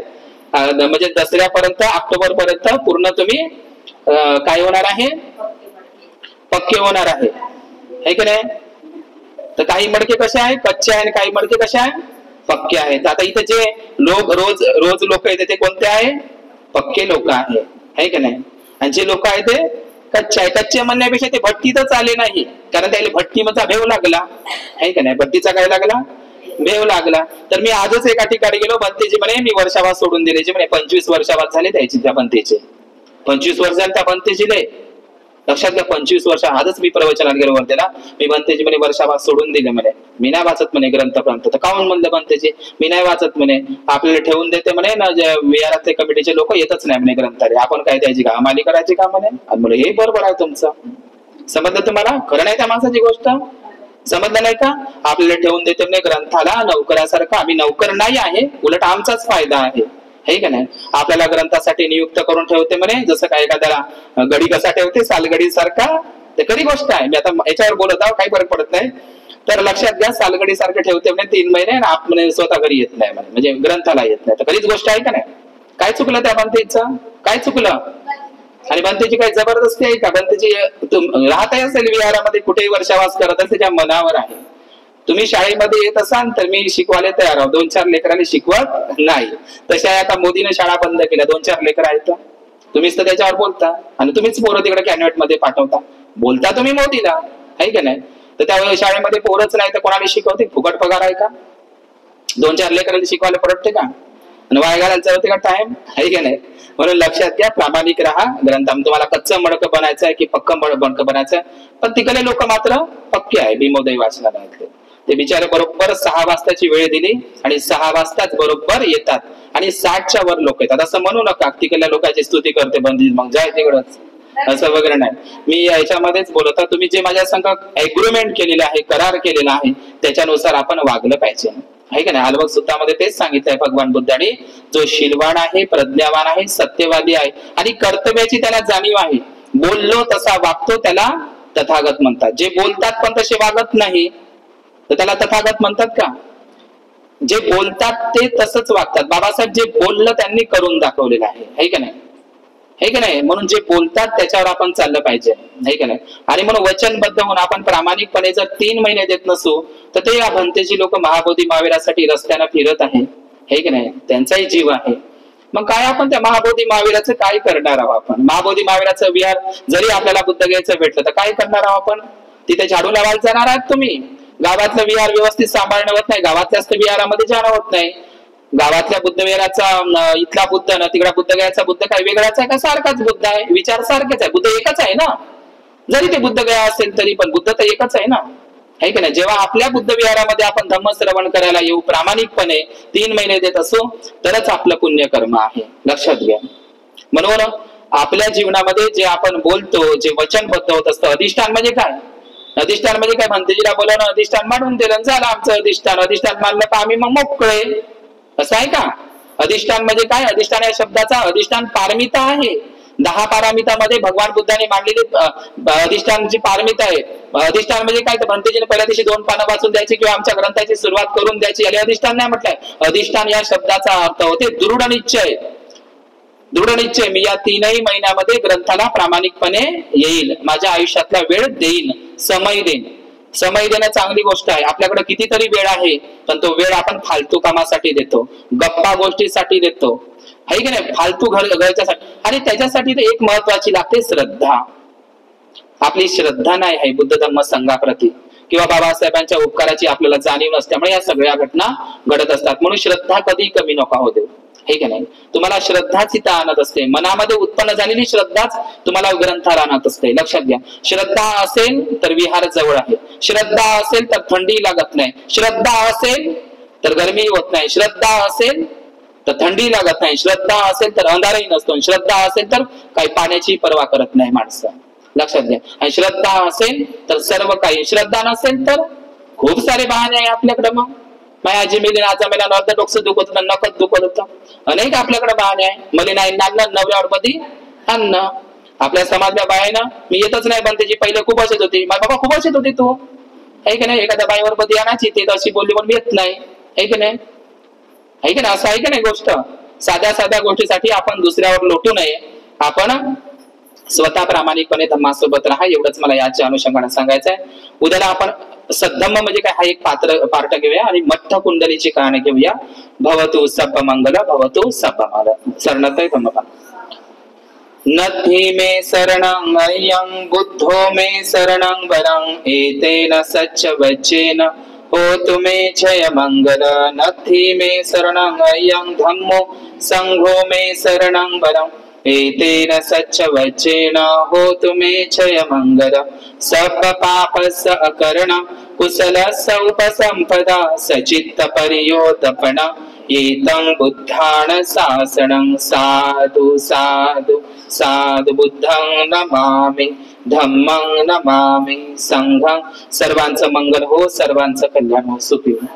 म्हणजे दसऱ्यापर्यंत, ऑक्टोबर पर्यंत पूर्ण तुम्ही काय होणार आहे? पक्के होणार आहे, है की नाही? तर काही मडके कसे आहे? कच्चे आहे. आणि काही मडके कसे आहे? पक्के आहेत. आता इथे जे लोक रोज लोक येते ते कोणते आहे? पक्के लोक आहे, है की नाही? आणि जे लोक आहे ते कच्चे आहे. कच्चे म्हणण्यापेक्षा ते भट्टीतच आले नाही, कारण त्याला भट्टीचा भेव लागला, है की नाही? भट्टीचा काय लागला? भेव लागला. तर मी आजच एका ठिकाणी गेलो, बनतेजी म्हणे मी वर्षावास सोडून दिले. म्हणे 25 वर्षावास झाले द्यायची त्या बनतेचे. 25 वर्ष झाले त्या बनतेची ले. लक्षात घ्या, 25 वर्ष. आजच मी प्रवचनात गेलो बनतेला, मी बनतेजी म्हणे वर्षावास सोडून दिले म्हणे. मी नाही वाचत म्हणे ग्रंथग्रंथ. तर काहून म्हणलं बनतेजी? मी नाही वाचत म्हणे. आपल्याला ठेवून देते म्हणे ना, विहारातले कमिटीचे लोक येतच नाही म्हणे ग्रंथालय. आपण काय द्यायची का हमाली करायची का म्हणे? आणि हे बरोबर आहे तुमचं. समजलं तुम्हाला? खरं नाही त्या माणसाची गोष्ट? समजलं नाही का? आपल्याला ठेवून देते म्हणे ग्रंथाला नौकरासारखं. आम्ही नौकर नाही आहे, उलट आमचाच फायदा आहे, है का नाही? आपल्याला ग्रंथासाठी नियुक्त करून ठेवते म्हणे, जसं काय एखाद्याला गडी कसा ठेवते सालगडी सारखा. ते खरी गोष्ट आहे. मी आता याच्यावर बोलत आहो, काही फरक पडत नाही. तर लक्षात घ्या, सालगडी सारखं ठेवते म्हणे 3 महिने, आणि आप म्हणे स्वतः घरी येत नाही म्हणे, म्हणजे ग्रंथाला येत नाही. तर खरीच गोष्ट आहे का नाही? काय चुकलं त्या बनतेचं? काय चुकलं? आणि बनतेची काही जबरदस्ती आहे का? बनतेची राहत असेल विहारामध्ये, कुठेही वर्षावास करत असेल, त्याच्या मनावर आहे. तुम्ही शाळेमध्ये येत असाल तर मी शिकवायला तयार आहोत. 2-4 लेकरांनी शिकवत नाही. तशा आता मोदीने शाळा बंद केल्या. 2-4 लेकर आहेत, तुम्हीच तर त्याच्यावर बोलता आणि तुम्हीच पोरं तिकडे कॅन्व्हेट मध्ये पाठवता. बोलता तुम्ही मोदीला, आहे का नाही? तर त्या शाळेमध्ये पोरच नाही तर कोणाला शिकवते? फुकट पगार आहे का? 2-4 लेकरांनी शिकवायला पडते का? आणि वाया घालायला होते का टाइम, आहे का नाही? म्हणून लक्षात घ्या, प्रामाणिक राहा. ग्रंथा तुम्हाला कच्चं मडकं बनायचं आहे की पक्क मडकं बनायचं आहे? पण तिकडे लोक मात्र पक्के आहे भीमोदय वाचनालयातले. ते बिचारे बरोबर 6 वाजताची वेळ दिली आणि 6 वाजताच बरोबर येतात आणि 60च्या वर लोक येतात. असं म्हणू नका तिकडल्या लोकांची स्तुती करते बंदी मग जाय तिकडच, असं वगैरे नाही. मी याच्यामध्येच बोलत तुम्ही जे माझ्या संग एग्रीमेंट केलेलं आहे, करार केलेला आहे, त्याच्यानुसार आपण वागलं पाहिजे, आहे का नाही. अलबग सुत्तामध्ये तेच सांगितलंय भगवान बुद्धांनी, जो शीलवान आहे, प्रज्ञावान आहे, सत्यवादी आहे आणि कर्तव्याची त्याला जाणीव आहे, बोललो तसा वागतो, त्याला तथागत म्हणतात. जे बोलतात पण तसे वागत नाही तर त्याला तथागत म्हणतात का? जे बोलतात ते तसंच वागतात. बाबासाहेब जे बोललं त्यांनी करून दाखवलेलं आहे का नाही, हे का नाही. म्हणून जे बोलतात त्याच्यावर आपण चाललं पाहिजे, हे का नाही. आणि म्हणून वचनबद्ध होऊन आपण प्रामाणिकपणे जर 3 महिने देत नसू तर ते या भंतेची लोक महाबोधी महावीरासाठी रस्त्यानं फिरत आहे, हे का नाही. त्यांचाही जीव आहे. मग काय आपण त्या महाबोधी महावीराचं काय करणार आहोत? आपण महाबोधी महावीराचं विहार जरी आपल्याला बुद्धगयेचं भेटलं तर काय करणार आहोत? आपण तिथे झाडू लावायला जाणार आहात? तुम्ही गावातलं विहार व्यवस्थित सांभाळणं होत नाही, गावातल्याच विहारामध्ये जाणं होत नाही. गावातल्या बुद्ध विहाराचा इथला बुद्ध ना तिकडा बुद्धगयाचा बुद्ध काय वेगळाच आहे का? सारखाच बुद्ध आहे, विचार सारखेच आहे, बुद्ध एकच आहे ना. जरी ते बुद्धगया असेल तरी पण बुद्ध तर एकच आहे ना, आहे का नाही. जेव्हा आपल्या बुद्ध विहारामध्ये आपण धम्म श्रवण करायला येऊ, प्रामाणिकपणे 3 महिने देत असू तरच आपलं पुण्यकर्म आहे, लक्षात घ्या. म्हणून आपल्या जीवनामध्ये जे आपण बोलतो, जे वचनबद्ध होत असतं. अधिष्ठान म्हणजे काय? अधिष्ठान म्हणजे काय? भंतेजीला बोलवणं, अधिष्ठान मांडून दिलं, झालं आमचं अधिष्ठान. अधिष्ठान मानलं का आम्ही मग मोकळे, असं आहे का? अधिष्ठान म्हणजे काय? अधिष्ठान या शब्दाचा अधिष्ठान पारमिता आहे. 10 पारमितामध्ये भगवान बुद्धांनी मांडलेली अधिष्ठानची पारमिता आहे. अधिष्ठान म्हणजे काय? तर भंतेजीने पहिल्या दिवशी 2 पानं वाचून द्यायची किंवा आमच्या ग्रंथाची सुरुवात करून द्यायची, याला अधिष्ठान नाही म्हटलंय. अधिष्ठान या शब्दाचा अर्थ होते दृढ निश्चय. दृढ निश्चय, मी या 3ही महिन्यामध्ये ग्रंथाला प्रामाणिकपणे येईल, माझ्या आयुष्यातला वेळ देईन, समय देईन. समय देणं चांगली गोष्ट आहे. आपल्याकडे कितीतरी वेळ आहे पण तो वेळ आपण फालतू कामासाठी देतो, गप्पा गोष्टीसाठी देतो, है की नाही, फालतू घरच्यासाठी. आणि त्याच्यासाठी तर एक महत्वाची लागते श्रद्धा. आपली श्रद्धा नाही आहे बुद्ध धम्म संघाप्रती किंवा बाबासाहेबांच्या उपकाराची आपल्याला जाणीव नसल्यामुळे या सगळ्या घटना घडत असतात. म्हणून श्रद्धा कधी कमी नका होऊ देऊ, हे की नाही. तुम्हाला श्रद्धाच इथं आणत असते, मनामध्ये उत्पन्न झालेली श्रद्धाच तुम्हाला ग्रंथाला आणत असते, लक्षात घ्या. श्रद्धा असेल तर विहार जवळ आहे, श्रद्धा असेल तर थंडी लागत नाही, श्रद्धा असेल तर गरमी होत नाही, श्रद्धा असेल तर थंडी लागत नाही, श्रद्धा असेल तर अंधारही नसतो, श्रद्धा असेल तर काही पाण्याची पर्वा करत नाही माणसं, लक्षात घ्या. आणि श्रद्धा असेल तर सर्व काही, श्रद्धा नसेल तर खूप सारे बहाणे आहे आपल्याकडे. मग माझ्या आजी मेली, आजा मेला, नव्हतं डोकं दुखत होतं, नकत दुखत होतं, अनेक आपल्याकडे बहाणे आहे. मले नाही नांदणं, नवऱ्यावर मध्ये अन्न. आपल्या समाजल्या बायानं मी येतच नाही पण त्याची पहिले खूप असेच होती, माझ्या बाबा खूप असेच होती, तू आहे की नाही. एखाद्या बाईवर मध्ये आणायची, ते अशी बोलली पण मी येत नाही, आहे की नाही, आहे की नाही. असं आहे की नाही गोष्ट. साध्या साध्या गोष्टीसाठी आपण दुसऱ्यावर लोटू नये, आपण स्वतः प्रामाणिकपणे धम्मासोबत राहा, एवढंच मला याच्या अनुषंगाने सांगायचं आहे. उद्याला आपण सद्धम्म म्हणजे काय हा एक पार्ट घेऊया आणि मठ्ठ कुंडलीची कहाणी घेऊया. भवतु सब मंगल, भवतु सब मंगल. शरणतय धम्मपाल. नथि मे शरणं अयं बुद्धो मे शरणं वरं, एतेन सच्च वचेन होतु मे जय मंगल. नथि मे शरणं अयं धम्मो संघो मे शरणं वरं, एतेन सच्च वचेन होतु मे जय मंगल. सब पापस अकर्ण कुशल उपसंपदा, सचित्त परियोदपन एतं बुद्धान शासनं. साधु साधु साधु बुद्धं नमामि, धम्मं नमामि, संघं. सर्वांचं मंगल हो, सर्वांचं कल्याण हो. सुखी हो.